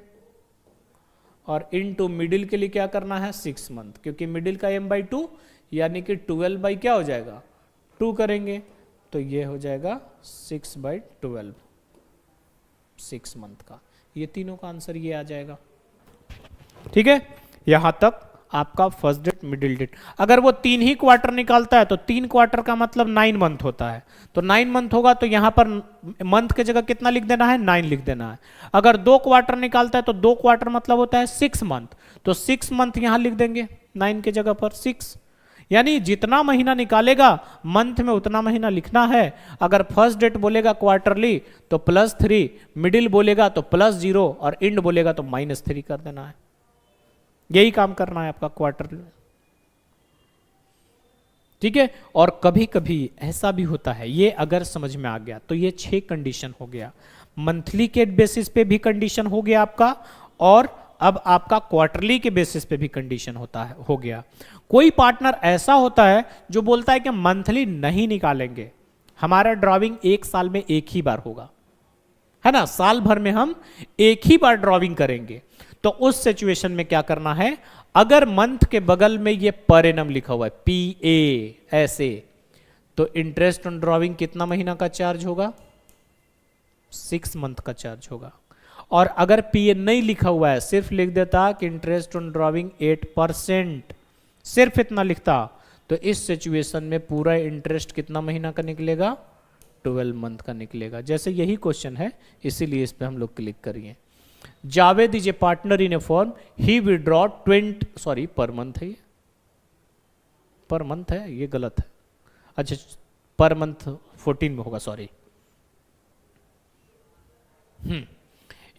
और इंटू मिडिल के लिए क्या करना है, 6 मंथ, क्योंकि मिडिल का m/2 यानी कि 12 क्या हो जाएगा, 2 करेंगे तो ये हो जाएगा 6/12, 6 मंथ का। ये तीनों का आंसर ये आ जाएगा, ठीक है। यहां तक आपका फर्स्ट डेट मिडिल डेट। अगर वो 3 ही क्वार्टर निकालता है तो 3 क्वार्टर का मतलब 9 मंथ होता है, तो 9 मंथ होगा तो यहां पर मंथ की जगह कितना लिख देना है, 9 लिख देना है। अगर 2 क्वार्टर निकालता है तो 2 क्वार्टर मतलब होता है 6 मंथ, तो 6 मंथ यहां लिख देंगे 9 की जगह पर 6, यानी जितना महीना निकालेगा मंथ में उतना महीना लिखना है। अगर फर्स्ट डेट बोलेगा क्वार्टरली तो +3, मिडिल बोलेगा तो +0 और एंड बोलेगा तो -3 कर देना है। यही काम करना है आपका क्वार्टरली, ठीक है। और कभी कभी ऐसा भी होता है, ये अगर समझ में आ गया तो ये 6 कंडीशन हो गया, मंथली के बेसिस पे भी कंडीशन हो गया आपका, और अब आपका क्वार्टरली के बेसिस पे भी कंडीशन होता है, हो गया। कोई पार्टनर ऐसा होता है जो बोलता है कि मंथली नहीं निकालेंगे, हमारा ड्राविंग 1 साल में 1 ही बार होगा, है ना, साल भर में हम 1 ही बार ड्राविंग करेंगे। तो उस सिचुएशन में क्या करना है, अगर मंथ के बगल में ये पर एनम लिखा हुआ है PA ऐसे, तो इंटरेस्ट ऑन ड्राविंग कितना महीना का चार्ज होगा, 6 मंथ का चार्ज होगा। और अगर PA नहीं लिखा हुआ है, सिर्फ लिख देता कि इंटरेस्ट ऑन ड्राविंग 8%, सिर्फ इतना लिखता, तो इस सिचुएशन में पूरा इंटरेस्ट कितना महीना का निकलेगा, 12 मंथ का निकलेगा। जैसे यही क्वेश्चन है, इसीलिए इस पे हम लोग क्लिक करिए। Javed is a partner in a firm, he withdraw 20, per month है, ये पर मंथ है, ये गलत है, अच्छा पर मंथ 14 में होगा, सॉरी।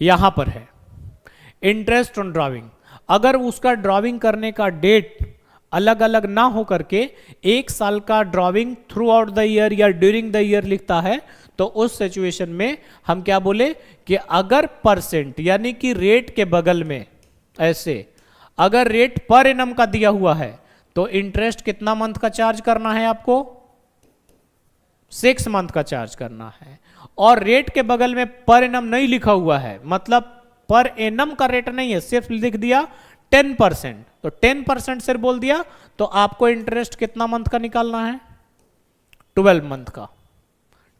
यहां पर है इंटरेस्ट ऑन ड्राइविंग। अगर उसका ड्राइविंग करने का डेट अलग अलग ना हो करके 1 साल का driving through out the year या ड्यूरिंग द ईयर लिखता है, तो उस सिचुएशन में हम क्या बोले कि अगर परसेंट यानी कि रेट के बगल में ऐसे अगर रेट पर एनम का दिया हुआ है तो इंटरेस्ट कितना मंथ का चार्ज करना है आपको, 6 मंथ का चार्ज करना है। और रेट के बगल में पर एनम नहीं लिखा हुआ है, मतलब पर एनम का रेट नहीं है, सिर्फ लिख दिया 10%, तो 10% सिर्फ बोल दिया, तो आपको इंटरेस्ट कितना मंथ का निकालना है, 12 मंथ का।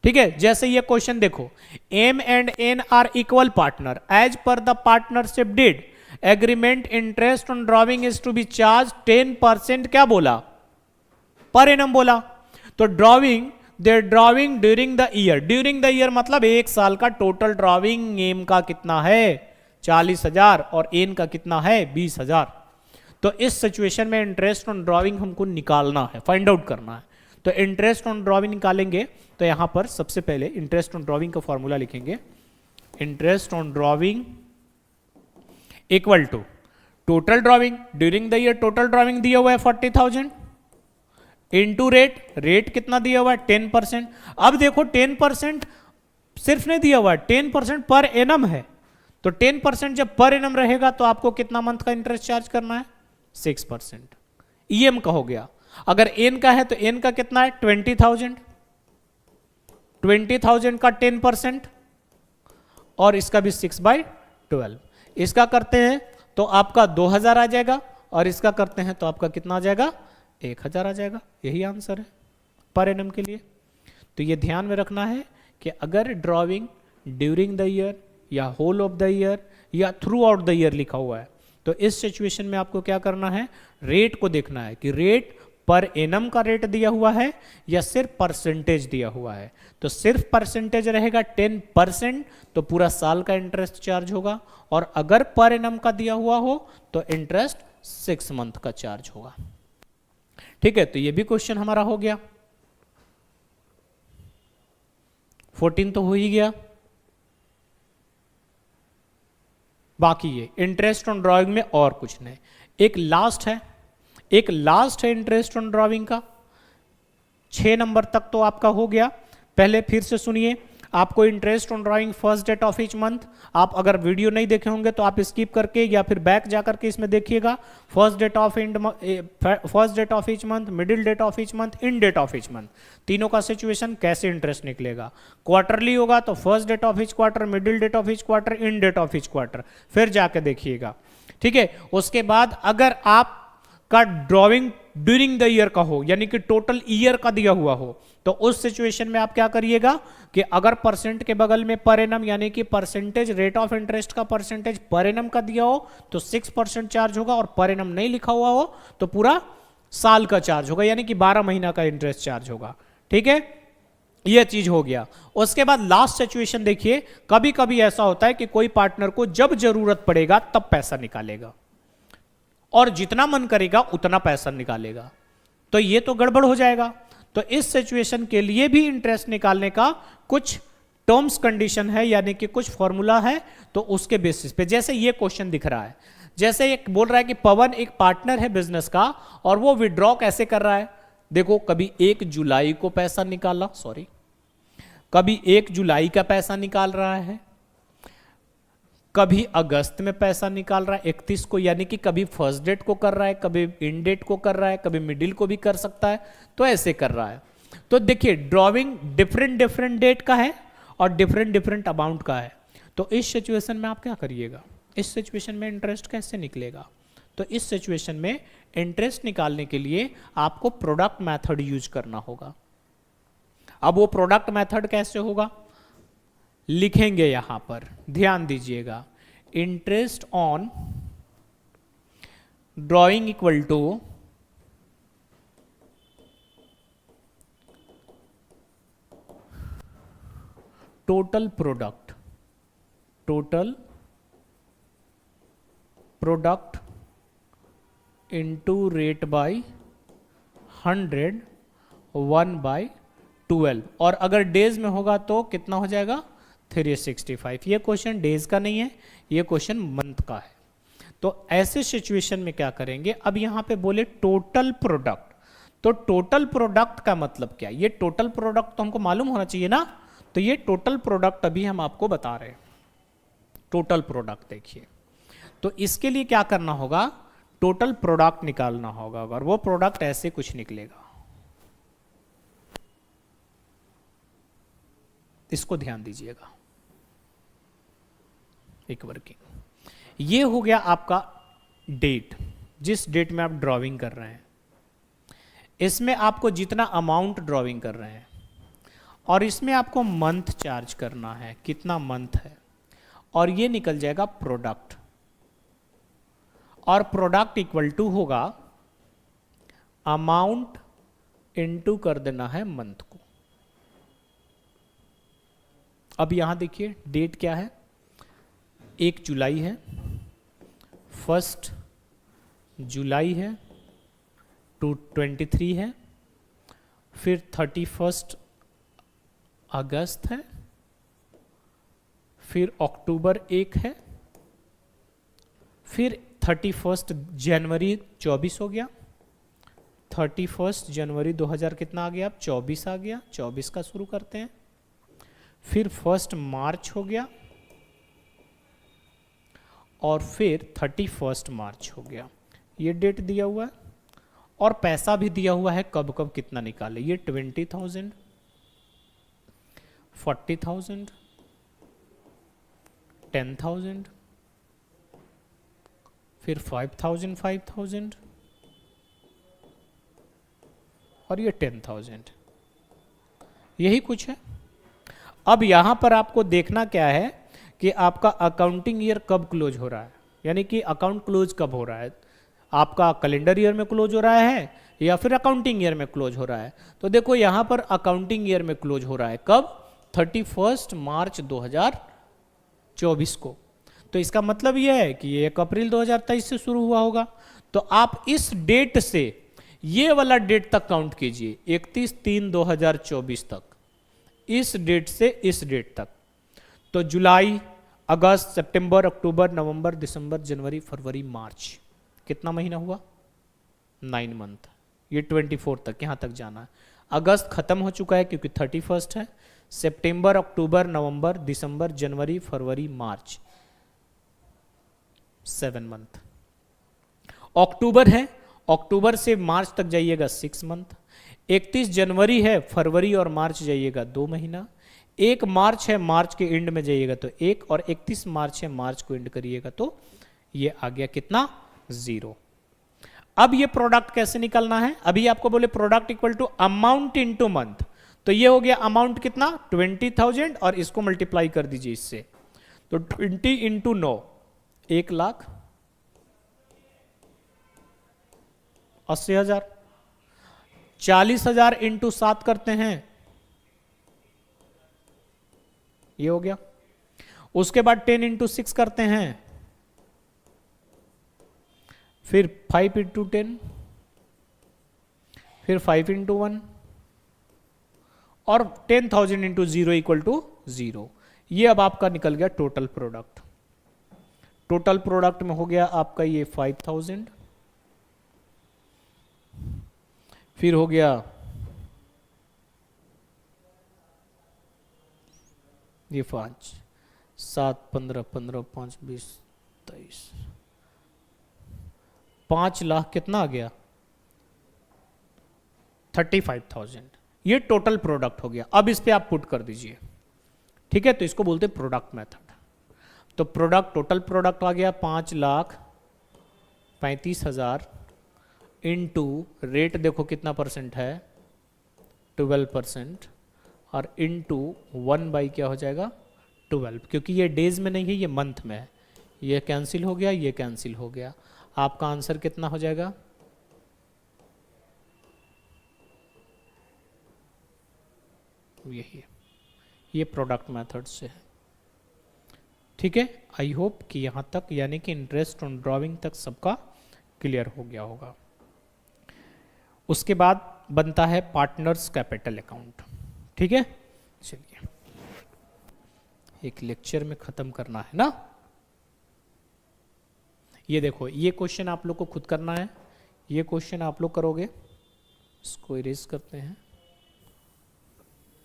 ठीक है, जैसे ये क्वेश्चन देखो, M and N are equal partner as per the partnership deed agreement interest on driving is to be charge 10%, क्या बोला, पर एनम बोला। तो ड्राइविंग ड्यूरिंग द ईयर मतलब 1 साल का टोटल ड्राइविंग एम का कितना है 40,000 और एन का कितना है 20,000। तो इस सिचुएशन में इंटरेस्ट ऑन ड्राइविंग हमको निकालना है, फाइंड आउट करना है। तो इंटरेस्ट ऑन ड्राइविंग निकालेंगे तो यहां पर सबसे पहले इंटरेस्ट ऑन ड्राइविंग का फॉर्मूला लिखेंगे, interest on driving equal to total driving during the year, total driving दिया हुआ है 40,000 इनटू रेट कितना दिया हुआ है 10%। अब देखो 10% सिर्फ नहीं दिया हुआ है, 10% पर एनम है, तो 10% जब पर एनम रहेगा तो आपको कितना मंथ का इंटरेस्ट चार्ज करना है 6%। ईएम का हो गया। अगर एन का है तो एन का कितना है 20,000 का 10% और इसका भी 6/12। इसका करते हैं तो आपका 2,000 आ जाएगा और इसका करते हैं तो आपका कितना आ जाएगा 1,000 आ जाएगा। यही आंसर है पर एनम के लिए। तो ये ध्यान में रखना है कि अगर ड्राइविंग ड्यूरिंग द ईयर या होल ऑफ द ईयर या थ्रू आउट द ईयर लिखा हुआ है तो इस सिचुएशन में आपको क्या करना है, रेट को देखना है कि रेट पर एनम का रेट दिया हुआ है या सिर्फ परसेंटेज दिया हुआ है। तो सिर्फ परसेंटेज रहेगा 10%, तो पूरा साल का इंटरेस्ट चार्ज होगा, और अगर पर एनम का दिया हुआ हो तो इंटरेस्ट 6 मंथ का चार्ज होगा। ठीक है, तो ये भी क्वेश्चन हमारा हो गया। 14 तो हो ही गया। बाकी ये इंटरेस्ट ऑन ड्राइविंग में और कुछ नहीं, एक लास्ट है इंटरेस्ट ऑन ड्राइविंग का। 6 नंबर तक तो आपका हो गया। पहले फिर से सुनिए, आपको interest on driving first date of each month, आप अगर वीडियो नहीं देखे होंगे तो आप स्किप करके या फिर बैक जाकर के इसमें देखिएगा। First date of each month, middle date of each month, end date of each month, तीनों का सिचुएशन कैसे इंटरेस्ट निकलेगा। क्वार्टरली होगा तो first date of each quarter, middle date of each quarter, end date of each quarter, फिर जाके देखिएगा। ठीक है, उसके बाद अगर आप का ड्राइविंग ड्यूरिंग द ईयर का हो यानी कि टोटल ईयर का दिया हुआ हो तो उस सिचुएशन में आप क्या करिएगा कि अगर परसेंट के बगल में पर एनम यानी कि परसेंटेज रेट ऑफ इंटरेस्ट का परसेंटेज पर एनम का दिया हो तो 6% चार्ज होगा, और पर एनम नहीं लिखा हुआ हो तो पूरा साल का चार्ज होगा यानी कि 12 महीना का इंटरेस्ट चार्ज होगा। ठीक है, यह चीज हो गया। उसके बाद लास्ट सिचुएशन देखिए, कभी कभी ऐसा होता है कि कोई पार्टनर को जब जरूरत पड़ेगा तब पैसा निकालेगा और जितना मन करेगा उतना पैसा निकालेगा, तो ये तो गड़बड़ हो जाएगा। तो इस सिचुएशन के लिए भी इंटरेस्ट निकालने का कुछ टर्म्स कंडीशन है यानी कि कुछ फॉर्मूला है, तो उसके बेसिस पे जैसे ये क्वेश्चन दिख रहा है, जैसे एक बोल रहा है कि पवन एक पार्टनर है बिजनेस का और वो विड्रॉ कैसे कर रहा है। देखो, कभी 1 जुलाई को पैसा निकाला, कभी 1 जुलाई का पैसा निकाल रहा है, कभी अगस्त में पैसा निकाल रहा है 31 को, यानी कि कभी फर्स्ट डेट को कर रहा है, कभी इन डेट को कर रहा है, कभी मिडिल को भी कर सकता है, तो ऐसे कर रहा है। तो देखिए ड्राइविंग डिफरेंट डेट का है और डिफरेंट अमाउंट का है। तो इस सिचुएशन में आप क्या करिएगा, इस सिचुएशन में इंटरेस्ट कैसे निकलेगा। तो इस सिचुएशन में इंटरेस्ट निकालने के लिए आपको प्रोडक्ट मेथड यूज करना होगा। अब वो प्रोडक्ट मेथड कैसे होगा लिखेंगे यहां पर, ध्यान दीजिएगा। Interest on drawing equal to total product product into rate by 100 1/12, और अगर डेज में होगा तो कितना हो जाएगा 365। ये क्वेश्चन डेज का नहीं है, ये क्वेश्चन मंथ का है। तो ऐसे सिचुएशन में क्या करेंगे, अब यहां पे बोले टोटल प्रोडक्ट, तो टोटल प्रोडक्ट का मतलब क्या, ये टोटल प्रोडक्ट तो हमको मालूम होना चाहिए ना, तो ये टोटल प्रोडक्ट अभी हम आपको बता रहे हैं। टोटल प्रोडक्ट देखिए, तो इसके लिए क्या करना होगा, टोटल प्रोडक्ट निकालना होगा, और वो प्रोडक्ट ऐसे कुछ निकलेगा। इसको ध्यान दीजिएगा, एक वर्किंग। ये हो गया आपका डेट, जिस डेट में आप ड्राइंग कर रहे हैं, इसमें आपको जितना अमाउंट ड्राइंग कर रहे हैं, और इसमें आपको मंथ चार्ज करना है, कितना मंथ है, और ये निकल जाएगा प्रोडक्ट, और प्रोडक्ट इक्वल टू होगा अमाउंट इनटू कर देना है मंथ को। अब यहां देखिए डेट क्या है, 1 जुलाई है, 1 जुलाई है, 23 है, फिर 31 अगस्त है, फिर अक्टूबर 1 है, फिर 31 जनवरी 24 हो गया, 31 जनवरी 2000 कितना आ गया, अब 24 आ गया, 24 का शुरू करते हैं, फिर 1 मार्च हो गया, और फिर 31 मार्च हो गया। ये डेट दिया हुआ है, और पैसा भी दिया हुआ है कब कब कितना निकाले, ये 20,000, 40,000, 10,000, फिर 5,000 5,000, और ये 10,000, यही कुछ है। अब यहां पर आपको देखना क्या है कि आपका अकाउंटिंग ईयर कब क्लोज हो रहा है, यानी कि अकाउंट क्लोज कब हो रहा है, आपका कैलेंडर ईयर में क्लोज हो रहा है या फिर अकाउंटिंग ईयर में क्लोज हो रहा है। तो देखो यहां पर अकाउंटिंग ईयर में क्लोज हो रहा है, कब, 31 मार्च 2024 को। तो इसका मतलब यह है कि 1 अप्रैल 2023 से शुरू हुआ होगा, तो आप इस डेट से ये वाला डेट तक काउंट कीजिए, 31/3/2024 तक, इस डेट से इस डेट तक। तो जुलाई, अगस्त, सितंबर, अक्टूबर, नवंबर, दिसंबर, जनवरी, फरवरी, मार्च, कितना महीना हुआ, 9 मंथ। ये 24 तक, यहां तक जाना है। अगस्त खत्म हो चुका है क्योंकि 31 है, सितंबर, अक्टूबर, नवंबर, दिसंबर, जनवरी, फरवरी, मार्च, 7 मंथ। अक्टूबर है, अक्टूबर से मार्च तक जाइएगा 6 मंथ। 31 जनवरी है, फरवरी और मार्च जाइएगा 2 महीना। 1 मार्च है, मार्च के एंड में जाइएगा तो 1, और 31 मार्च है, मार्च को एंड करिएगा तो ये आ गया कितना, 0। अब ये प्रोडक्ट कैसे निकलना है, अभी आपको बोले product equal to amount into month, तो ये हो गया अमाउंट कितना 20,000, और इसको मल्टीप्लाई कर दीजिए इससे, तो 20 इंटू 9 1,00,000, 80,000, 40,000 इंटू 7 करते हैं, ये हो गया। उसके बाद 10 इंटू 6 करते हैं, फिर 5 इंटू 10, फिर 5 इंटू 1, और 10,000 इंटू 0 इक्वल टू 0। ये अब आपका निकल गया टोटल प्रोडक्ट। टोटल प्रोडक्ट में हो गया आपका ये 5,000, फिर हो गया ये 5, 7, 15, 15, 5, 20, 23, 5 लाख कितना आ गया 35,000। ये टोटल प्रोडक्ट हो गया। अब इस पे आप पुट कर दीजिए, ठीक है, तो इसको बोलते हैं प्रोडक्ट मेथड। तो प्रोडक्ट, टोटल प्रोडक्ट आ गया 5,35,000 इनटू रेट, देखो कितना परसेंट है 12%, और इनटू 1 बाई क्या हो जाएगा 12, क्योंकि ये डेज में नहीं है, ये मंथ में है। ये कैंसिल हो गया, ये कैंसिल हो गया, आपका आंसर कितना हो जाएगा, यही है। ये प्रोडक्ट मेथड से है, ठीक है, आई होप कि यहाँ तक यानी कि इंटरेस्ट ऑन ड्राइंग तक सबका क्लियर हो गया होगा। उसके बाद बनता है पार्टनर्स कैपिटल अकाउंट। ठीक है, चलिए एक लेक्चर में खत्म करना है ना। ये देखो, ये क्वेश्चन आप लोग को खुद करना है, ये क्वेश्चन आप लोग करोगे, इसको इरेज करते हैं।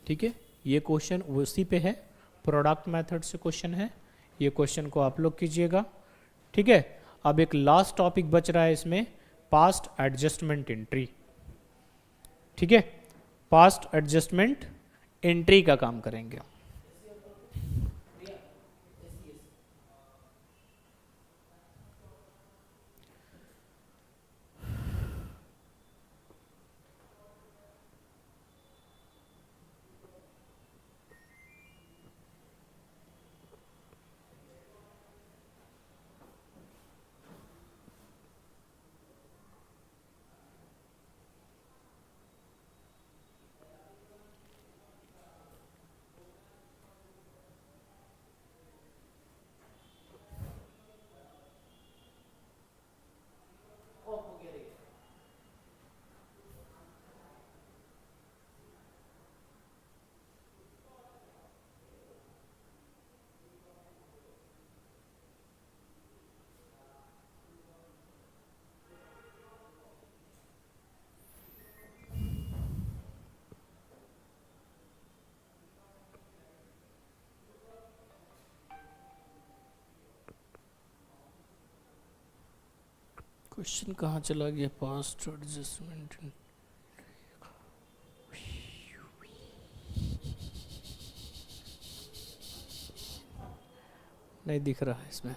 ठीक है, ये क्वेश्चन उसी पे है, प्रोडक्ट मेथड से क्वेश्चन है, ये क्वेश्चन को आप लोग कीजिएगा। ठीक है, अब एक लास्ट टॉपिक बच रहा है इसमें, पास्ट एडजस्टमेंट एंट्री। ठीक है, पास्ट एडजस्टमेंट एंट्री का काम करेंगे। क्वेश्चन कहाँ चला गया, पास्ट एडजस्टमेंट। नहीं दिख रहा है इसमें।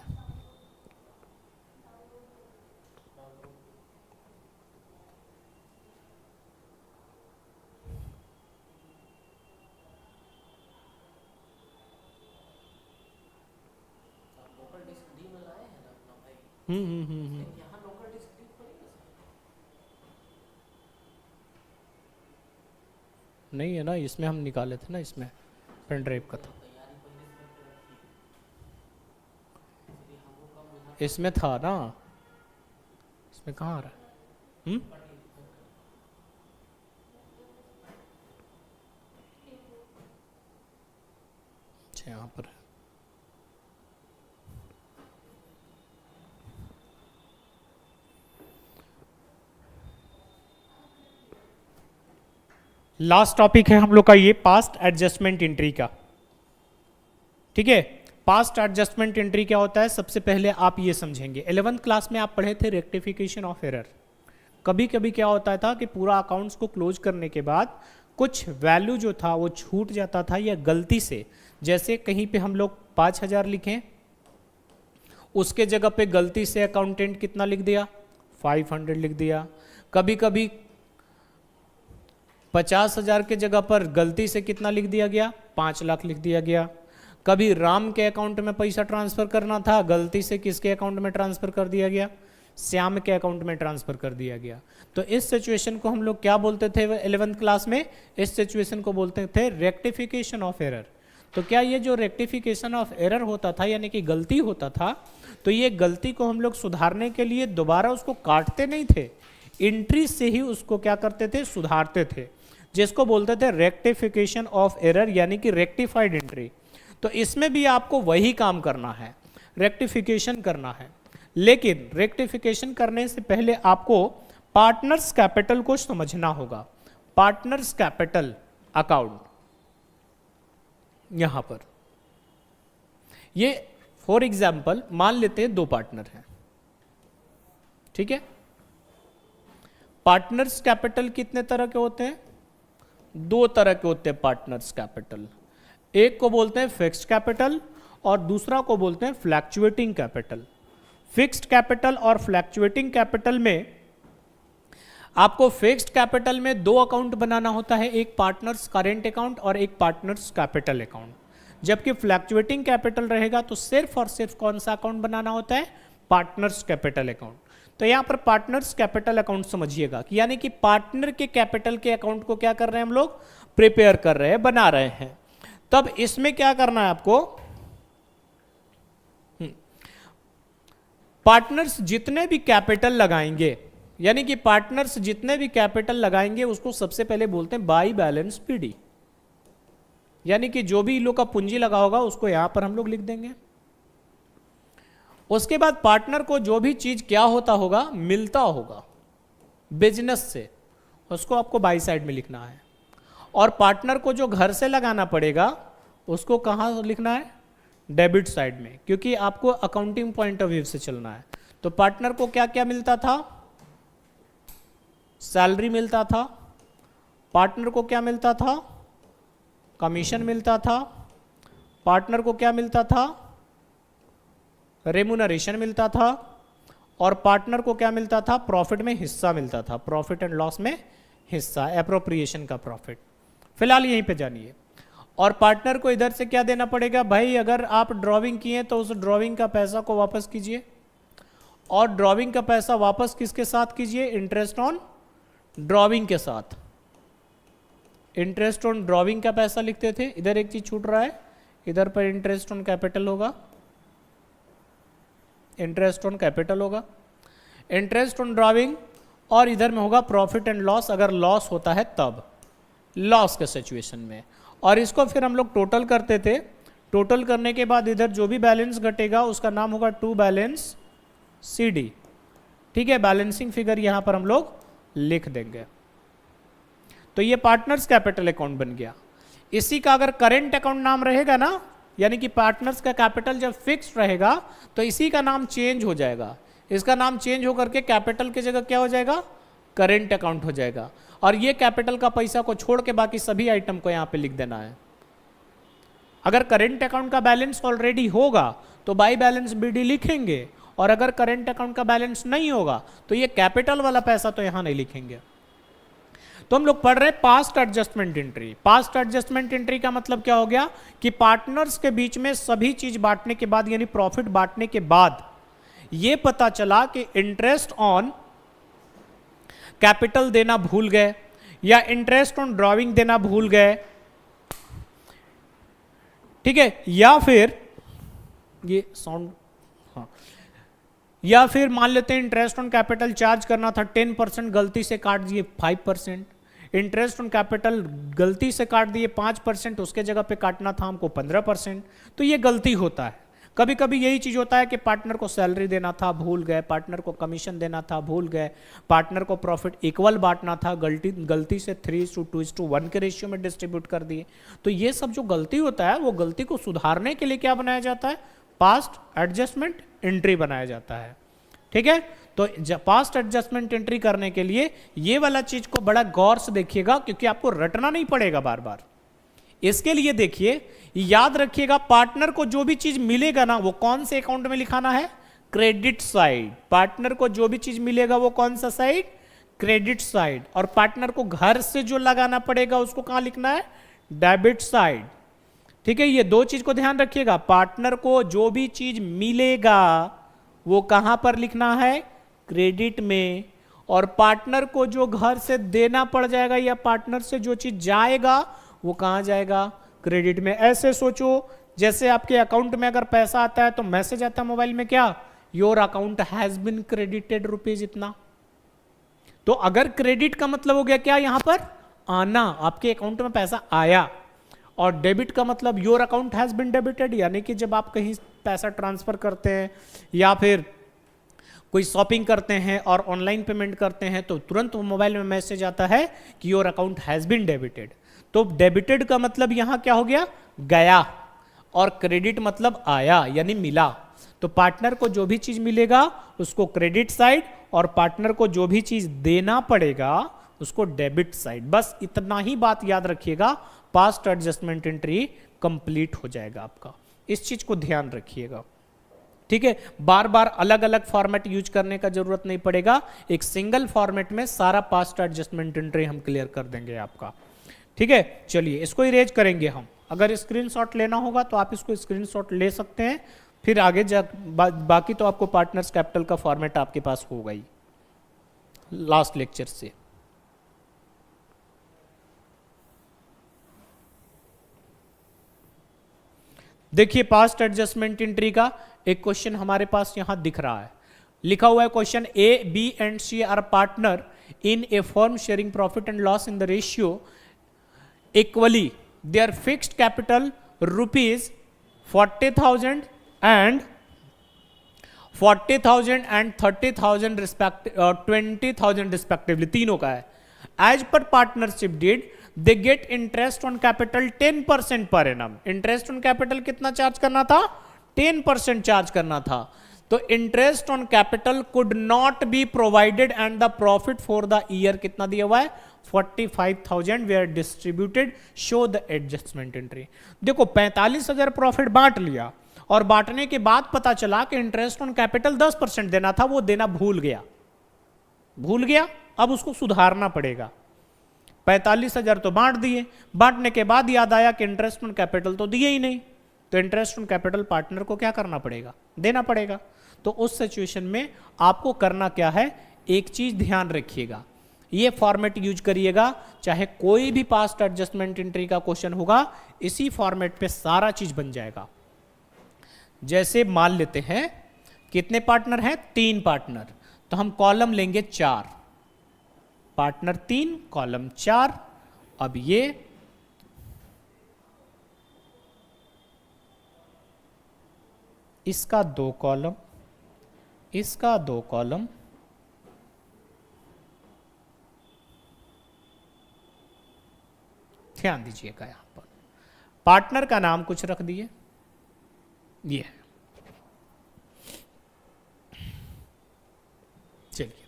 नहीं है ना, इसमें हम निकाले थे ना, इसमें पेन ड्राइव का था, इसमें था ना, इसमें कहाँ आ रहा है? अच्छा यहाँ पर है। लास्ट टॉपिक है हम लोग का ये पास्ट एडजस्टमेंट एंट्री का। ठीक है, पास्ट एडजस्टमेंट एंट्री क्या होता है, सबसे पहले आप ये समझेंगे। 11th क्लास में आप पढ़े थे रेक्टिफिकेशन ऑफ एरर। कभी कभी क्या होता था कि पूरा अकाउंट्स को क्लोज करने के बाद कुछ वैल्यू जो था वो छूट जाता था, या गलती से, जैसे कहीं पे हम लोग 5000 लिखें, उसके जगह पे गलती से अकाउंटेंट कितना लिख दिया, 500 लिख दिया। कभी कभी 50,000 के जगह पर गलती से कितना लिख दिया गया, 5 लाख लिख दिया गया। कभी राम के अकाउंट में पैसा ट्रांसफर करना था, गलती से किसके अकाउंट में ट्रांसफर कर दिया गया, श्याम के अकाउंट में ट्रांसफर कर दिया गया। तो इस सिचुएशन को हम लोग क्या बोलते थे 11th क्लास में, इस सिचुएशन को बोलते थे रेक्टिफिकेशन ऑफ एरर। तो क्या ये जो रेक्टिफिकेशन ऑफ एरर होता था, यानी कि गलती होता था, तो ये गलती को हम लोग सुधारने के लिए दोबारा उसको काटते नहीं थे, एंट्री से ही उसको क्या करते थे, सुधारते थे, जिसको बोलते थे रेक्टिफिकेशन ऑफ एरर, यानी कि रेक्टिफाइड एंट्री। तो इसमें भी आपको वही काम करना है, रेक्टिफिकेशन करना है। लेकिन रेक्टिफिकेशन करने से पहले आपको पार्टनर्स कैपिटल को समझना होगा। पार्टनर्स कैपिटल अकाउंट, यहां पर ये फॉर एग्जाम्पल मान लेते हैं 2 पार्टनर हैं। ठीक है, पार्टनर्स कैपिटल कितने तरह के होते हैं, 2 तरह के होते हैं पार्टनर्स कैपिटल। एक को बोलते हैं फिक्स्ड कैपिटल और दूसरा को बोलते हैं फ्लैक्चुएटिंग कैपिटल। फिक्स्ड कैपिटल और फ्लैक्चुएटिंग कैपिटल में आपको फिक्स्ड कैपिटल में 2 अकाउंट बनाना होता है, एक पार्टनर्स करेंट अकाउंट और एक पार्टनर्स कैपिटल अकाउंट। जबकि फ्लैक्चुएटिंग कैपिटल रहेगा तो सिर्फ और सिर्फ कौन सा अकाउंट बनाना होता है, पार्टनर्स कैपिटल अकाउंट। तो यहां पर पार्टनर्स कैपिटल अकाउंट समझिएगा कि यानी कि पार्टनर के कैपिटल के अकाउंट को क्या कर रहे हैं हम लोग, प्रिपेयर कर रहे हैं, बना रहे हैं। तब इसमें क्या करना है आपको, पार्टनर्स जितने भी कैपिटल लगाएंगे, यानी कि पार्टनर्स जितने भी कैपिटल लगाएंगे उसको सबसे पहले बोलते हैं बाई बैलेंस पीडी, यानी कि जो भी इन लोग का पूंजी लगा होगा उसको यहां पर हम लोग लिख देंगे। उसके बाद पार्टनर को जो भी चीज क्या होता होगा, मिलता होगा बिजनेस से, उसको आपको बाई साइड में लिखना है। और पार्टनर को जो घर से लगाना पड़ेगा उसको कहां लिखना है, डेबिट साइड में, क्योंकि आपको अकाउंटिंग पॉइंट ऑफ व्यू से चलना है। तो पार्टनर को क्या क्या मिलता था, सैलरी मिलता था, पार्टनर को क्या मिलता था, कमीशन मिलता था, पार्टनर को क्या मिलता था, रेमुनरेशन मिलता था, और पार्टनर को क्या मिलता था, प्रॉफिट में हिस्सा मिलता था, प्रॉफिट एंड लॉस में हिस्सा, एप्रोप्रिएशन का प्रॉफिट। फिलहाल यहीं पे जानिए। और पार्टनर को इधर से क्या देना पड़ेगा, भाई अगर आप ड्राइंग किए तो उस ड्राइंग का पैसा को वापस कीजिए, और ड्राइंग का पैसा वापस किसके साथ कीजिए, इंटरेस्ट ऑन ड्राइंग के साथ। इंटरेस्ट ऑन ड्राइंग का पैसा लिखते थे, इधर एक चीज छूट रहा है, इधर पर इंटरेस्ट ऑन कैपिटल होगा, इंटरेस्ट ऑन कैपिटल होगा, इंटरेस्ट ऑन ड्राइंग, और इधर में होगा प्रॉफिट एंड लॉस, अगर लॉस होता है तब, लॉस के सिचुएशन में। और इसको फिर हम लोग टोटल करते थे, टोटल करने के बाद इधर जो भी बैलेंस घटेगा उसका नाम होगा टू बैलेंस सीडी। ठीक है, बैलेंसिंग फिगर यहां पर हम लोग लिख देंगे। तो ये पार्टनर्स कैपिटल अकाउंट बन गया। इसी का अगर करेंट अकाउंट नाम रहेगा ना, यानी कि पार्टनर्स का कैपिटल जब फिक्स रहेगा तो इसी का नाम चेंज हो जाएगा, इसका नाम चेंज होकर के कैपिटल की जगह क्या हो जाएगा, करेंट अकाउंट हो जाएगा। और ये कैपिटल का पैसा को छोड़ के बाकी सभी आइटम को यहां पे लिख देना है। अगर करेंट अकाउंट का बैलेंस ऑलरेडी होगा तो बाई बैलेंस बीडी लिखेंगे, और अगर करेंट अकाउंट का बैलेंस नहीं होगा तो ये कैपिटल वाला पैसा तो यहां नहीं लिखेंगे। तो हम लोग पढ़ रहे हैं past adjustment entry. Past adjustment entry का मतलब क्या हो गया कि पार्टनर्स के बीच में सभी चीज बांटने के बाद, यानी प्रॉफिट बांटने के बाद ये पता चला कि इंटरेस्ट ऑन कैपिटल देना भूल गए, या इंटरेस्ट ऑन ड्राइंग देना भूल गए, ठीक है, या फिर ये साउंड, हाँ, या फिर मान लेते हैं इंटरेस्ट ऑन कैपिटल चार्ज करना था 10%, गलती से काट दिए 5%, इंटरेस्ट ऑन कैपिटल गलती से काट दिए 5%, उसके जगह पे काटना था हमको 15%। तो ये गलती होता है। कभी कभी यही चीज होता है कि पार्टनर को सैलरी देना था भूल गए, पार्टनर को कमीशन देना था भूल गए, पार्टनर को प्रॉफिट इक्वल बांटना था, गलती से 3:2:1 के रेशियो में डिस्ट्रीब्यूट कर दिए। तो ये सब जो गलती होता है वो गलती को सुधारने के लिए क्या बनाया जाता है, पास्ट एडजस्टमेंट एंट्री बनाया जाता है। ठीक है, तो पास्ट एडजस्टमेंट एंट्री करने के लिए ये वाला चीज को बड़ा गौर से देखिएगा, क्योंकि आपको रटना नहीं पड़ेगा बार बार। इसके लिए देखिए, याद रखिएगा, पार्टनर को जो भी चीज मिलेगा ना वो कौन से अकाउंट में लिखाना है, क्रेडिट साइड। पार्टनर को जो भी चीज मिलेगा वो कौन सा साइड, क्रेडिट साइड। और पार्टनर को घर से जो लगाना पड़ेगा उसको कहां लिखना है, डेबिट साइड। ठीक है, ये दो चीज को ध्यान रखिएगा। पार्टनर को जो भी चीज मिलेगा वो कहां पर लिखना है, क्रेडिट में। और पार्टनर को जो घर से देना पड़ जाएगा या पार्टनर से जो चीज जाएगा वो कहां जाएगा, क्रेडिट में। ऐसे सोचो जैसे आपके अकाउंट में अगर पैसा आता है तो मैसेज आता है मोबाइल में, क्या, your account has been credited rupees इतना। तो अगर क्रेडिट का मतलब हो गया क्या, यहां पर आना, आपके अकाउंट में पैसा आया। और डेबिट का मतलब your account has been debited, यानी कि जब आप कहीं पैसा ट्रांसफर करते हैं या फिर कोई शॉपिंग करते हैं और ऑनलाइन पेमेंट करते हैं तो तुरंत मोबाइल में मैसेज आता है कि your account has been debited. तो डेबिटेड का मतलब यहां क्या हो गया, गया, और क्रेडिट मतलब आया यानी मिला। तो पार्टनर को जो भी चीज मिलेगा उसको क्रेडिट साइड, और पार्टनर को जो भी चीज देना पड़ेगा उसको डेबिट साइड। बस इतना ही बात याद रखिएगा, पास्ट एडजस्टमेंट एंट्री कंप्लीट हो जाएगा आपका। इस चीज को ध्यान रखिएगा। ठीक है, बार बार अलग अलग फॉर्मेट यूज करने का जरूरत नहीं पड़ेगा, एक सिंगल फॉर्मेट में सारा पास्ट एडजस्टमेंट एंट्री हम क्लियर कर देंगे आपका। ठीक है, चलिए इसको इरेज करेंगे हम। अगर स्क्रीनशॉट लेना होगा तो आप इसको स्क्रीनशॉट ले सकते हैं, फिर आगे बाकी तो आपको पार्टनर्स कैपिटल का फॉर्मेट आपके पास होगा ही लास्ट लेक्चर से। देखिए पास्ट एडजस्टमेंट एंट्री का एक क्वेश्चन हमारे पास यहां दिख रहा है। लिखा हुआ है question, A B and C are partner in a firm sharing profit and loss in the ratio equally, their fixed capital rupees 40,000 and 30,000 20,000 respectively, तीनों का है. As per partnership deed they get interest on capital 10% per annum. Interest on capital कितना charge करना था? 10% charge करना था. तो interest on capital could not be provided and the profit for the year कितना दिया हुआ है? 45,000 were distributed, show the adjustment entry. देखो 45,000 प्रॉफिट बांट लिया और बांटने के बाद पता चला कि इंटरेस्ट ऑन कैपिटल 10% देना था, वो देना भूल गया. अब उसको सुधारना पड़ेगा. 45,000 तो बांट दिए, बांटने के बाद याद आया कि इंटरेस्ट ऑन कैपिटल तो दिए ही नहीं, तो इंटरेस्ट ऑन कैपिटल पार्टनर को क्या करना पड़ेगा? देना पड़ेगा. तो उस सिचुएशन में आपको करना क्या है? एक चीज ध्यान रखिएगा, ये फॉर्मेट यूज करिएगा, चाहे कोई भी पास्ट एडजस्टमेंट एंट्री का क्वेश्चन होगा, इसी फॉर्मेट पे सारा चीज बन जाएगा. जैसे मान लेते हैं कितने पार्टनर हैं? 3 पार्टनर, तो हम कॉलम लेंगे 4, पार्टनर 3 कॉलम 4. अब ये इसका 2 कॉलम, इसका 2 कॉलम, ध्यान दीजिएगा. यहां पर पार्टनर का नाम कुछ रख दिए, ये है. चलिए,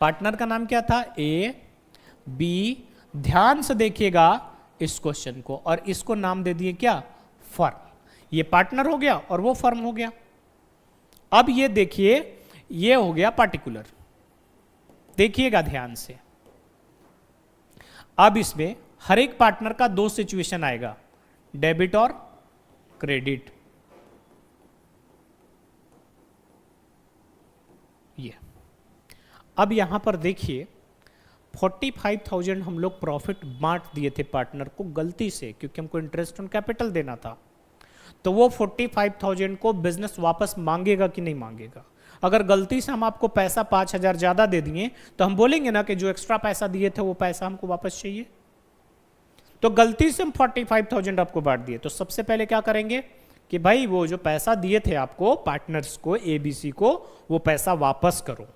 पार्टनर का नाम क्या था? A B. ध्यान से देखिएगा इस क्वेश्चन को, और इसको नाम दे दिए क्या? फर्म. ये पार्टनर हो गया और वो फर्म हो गया. अब ये देखिए, ये हो गया पार्टिकुलर. देखिएगा ध्यान से. अब इसमें हर एक पार्टनर का 2 सिचुएशन आएगा, डेबिट और क्रेडिट. ये अब यहां पर देखिए 45,000 हम लोग प्रॉफिट बांट दिए थे पार्टनर को गलती से, क्योंकि हमको इंटरेस्ट ऑन कैपिटल देना था. तो वो 45,000 को बिजनेस वापस मांगेगा कि नहीं मांगेगा? अगर गलती से हम आपको पैसा 5,000 ज्यादा दे दिए तो हम बोलेंगे ना कि जो एक्स्ट्रा पैसा दिए थे वो पैसा हमको वापस चाहिए. तो गलती से हम 45,000 आपको बांट दिए, तो सबसे पहले क्या करेंगे कि भाई वो जो पैसा दिए थे आपको पार्टनर्स को, एबीसी को, वो पैसा वापस करो.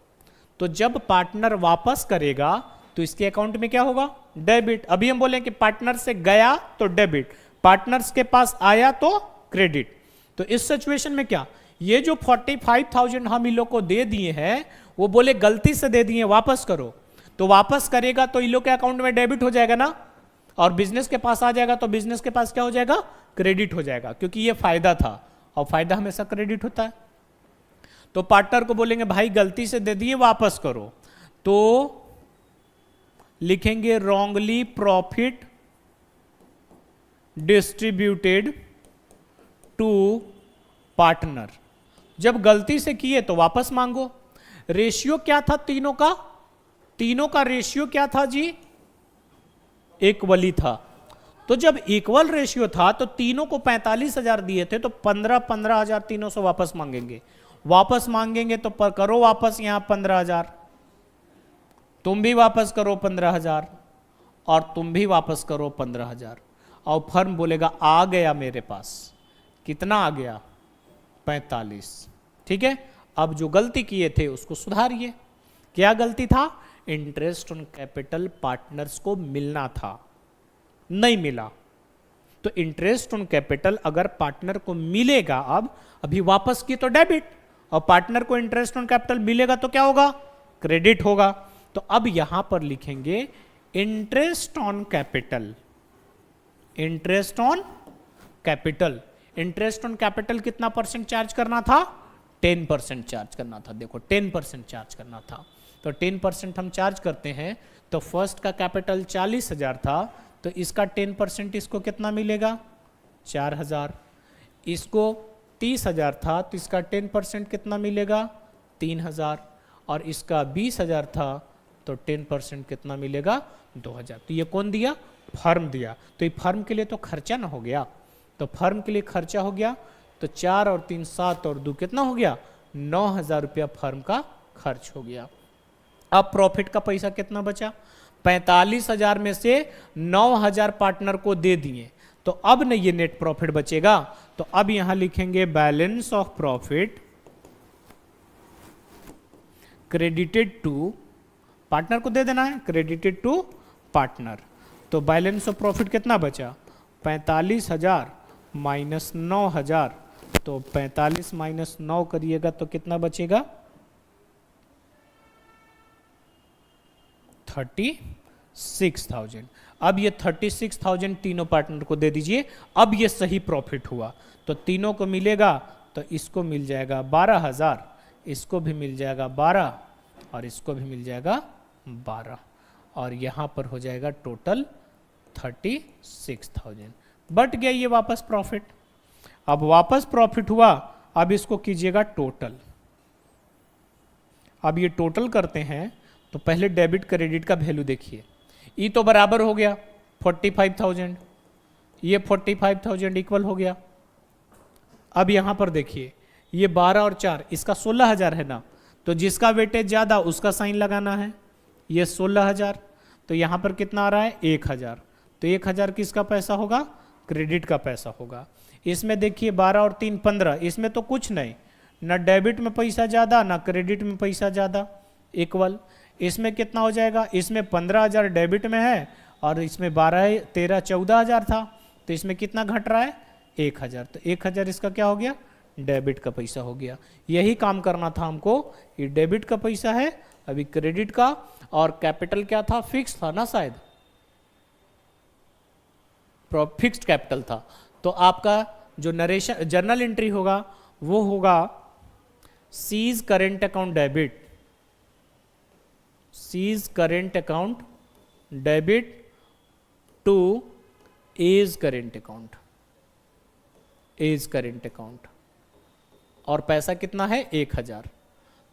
तो जब पार्टनर वापस करेगा तो इसके अकाउंट में क्या होगा? डेबिट. अभी हम बोलें कि पार्टनर से गया तो डेबिट, पार्टनर्स के पास आया तो क्रेडिट. तो इस सिचुएशन में क्या, ये जो 45,000 हम इन लोग को दे दिए हैं, वो बोले गलती से दे दिए, वापस करो. तो वापस करेगा तो इन लोग के अकाउंट में डेबिट हो जाएगा ना, और बिजनेस के पास आ जाएगा तो बिजनेस के पास क्या हो जाएगा? क्रेडिट हो जाएगा, क्योंकि ये फायदा था और फायदा हमेशा क्रेडिट होता है. तो पार्टनर को बोलेंगे भाई गलती से दे दिए, वापस करो. तो लिखेंगे wrongly profit distributed to partner. जब गलती से किए तो वापस मांगो. रेशियो क्या था तीनों का? तीनों का रेशियो क्या था जी? इक्वली था. तो जब इक्वल रेशियो था तो तीनों को 45,000 दिए थे, तो 15,000 तीनों से वापस मांगेंगे. वापस मांगेंगे तो करो वापस यहां 15,000, तुम भी वापस करो 15,000, और तुम भी वापस करो 15,000. और फर्म बोलेगा आ गया मेरे पास. कितना आ गया? 45. ठीक है. अब जो गलती किए थे उसको सुधारिए. क्या गलती था? इंटरेस्ट ऑन कैपिटल पार्टनर्स को मिलना था, नहीं मिला. तो इंटरेस्ट ऑन कैपिटल अगर पार्टनर को मिलेगा, अब अभी वापस किए तो डेबिट, और पार्टनर को इंटरेस्ट ऑन कैपिटल मिलेगा तो क्या होगा? क्रेडिट होगा. तो अब यहां पर लिखेंगे interest on capital. Interest on capital. Interest on capital कितना परसेंट चार्ज करना था? 10% चार्ज करना था. देखो 10% चार्ज करना था. तो 10% हम चार्ज करते हैं, तो फर्स्ट का कैपिटल 40,000 था, तो इसका 10% इसको कितना मिलेगा? 4,000. इसको 30,000 था, तो इसका 10% कितना मिलेगा? 3,000. और इसका 20,000 था, तो 10% कितना मिलेगा? 2,000. तो ये कौन दिया? फर्म दिया. तो ये फर्म के लिए तो खर्चा ना हो गया. तो फर्म के लिए खर्चा हो गया, तो 4 और 3 7 और 2 कितना हो गया? 9,000 रुपया फर्म का खर्च हो गया। अब प्रॉफिट का पैसा कितना बचा, 45,000 में से 9,000 पार्टनर को दे दिए, तो अब न ये नेट प्रॉफिट बचेगा। तो अब यहां लिखेंगे balance of profit credited to, partner को दे देना है, क्रेडिटेड टू पार्टनर। तो बैलेंस ऑफ प्रॉफिट कितना बचा, 45,000 माइनस 9,000, तो 45 माइनस 9 करिएगा तो कितना बचेगा, 36,000। अब ये 36,000 तीनों पार्टनर को दे दीजिए। अब ये सही प्रॉफिट हुआ, तो तीनों को मिलेगा, तो इसको मिल जाएगा 12,000, इसको भी मिल जाएगा 12 और इसको भी मिल जाएगा 12, और यहाँ पर हो जाएगा टोटल 36,000। बट गया ये वापस प्रॉफिट। अब वापस प्रॉफिट हुआ, अब इसको कीजिएगा टोटल। अब ये टोटल करते हैं तो पहले डेबिट क्रेडिट का वैल्यू देखिए, ई तो बराबर हो गया 45,000, ये 45,000 इक्वल हो गया। अब यहां पर देखिए ये 12 और 4, इसका 16,000 है ना, तो जिसका वेटेज ज्यादा उसका साइन लगाना है। ये 16,000, तो यहां पर कितना आ रहा है 1,000, तो 1,000 किसका पैसा होगा, क्रेडिट का पैसा होगा। इसमें देखिए 12 और 3 15, इसमें तो कुछ नहीं, ना डेबिट में पैसा ज्यादा ना क्रेडिट में पैसा ज्यादा, इक्वल। इसमें कितना हो जाएगा, इसमें 15,000 डेबिट में है और इसमें 12 13 14,000 था, तो इसमें कितना घट रहा है 1,000, तो 1,000 इसका क्या हो गया, डेबिट का पैसा हो गया। यही काम करना था हमको, ये डेबिट का पैसा है, अभी क्रेडिट का, और कैपिटल क्या था, फिक्स था ना शायद, फिक्स्ड कैपिटल था। तो आपका जो नरेशन जर्नल एंट्री होगा वो होगा C's current account debit, C's current account debit to A's current account, A's current account, और पैसा कितना है 1,000,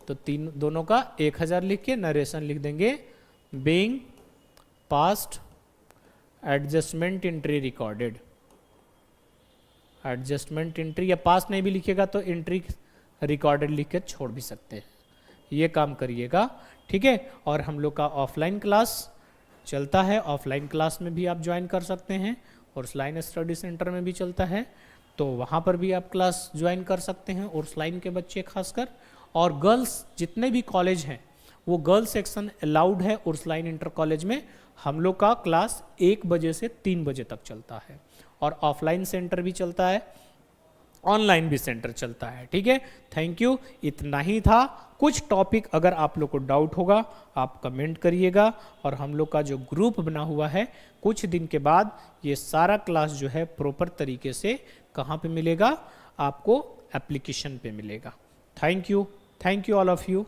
तो दोनों का 1,000 लिख के नरेशन लिख देंगे, being past adjustment entry recorded, adjustment entry, या पास्ट नहीं भी लिखेगा तो एंट्री रिकॉर्डेड लिख के छोड़ भी सकते हैं। ये काम करिएगा, ठीक है। और हम लोग का ऑफलाइन क्लास चलता है, ऑफलाइन क्लास में भी आप ज्वाइन कर सकते हैं, और ऑफलाइन स्टडी सेंटर में भी चलता है, तो वहाँ पर भी आप क्लास ज्वाइन कर सकते हैं, और ऑफलाइन के बच्चे खासकर। और गर्ल्स जितने भी कॉलेज हैं वो गर्ल्स सेक्शन अलाउड है, उर्सलाइन इंटर कॉलेज में हम लोग का क्लास 1 बजे से 3 बजे तक चलता है, और ऑफलाइन सेंटर भी चलता है, ऑनलाइन भी सेंटर चलता है, ठीक है। थैंक यू, इतना ही था। कुछ टॉपिक अगर आप लोग को डाउट होगा आप कमेंट करिएगा, और हम लोग का जो ग्रुप बना हुआ है कुछ दिन के बाद ये सारा क्लास जो है प्रॉपर तरीके से कहाँ पे मिलेगा, आपको एप्लीकेशन पे मिलेगा। Thank you all of you.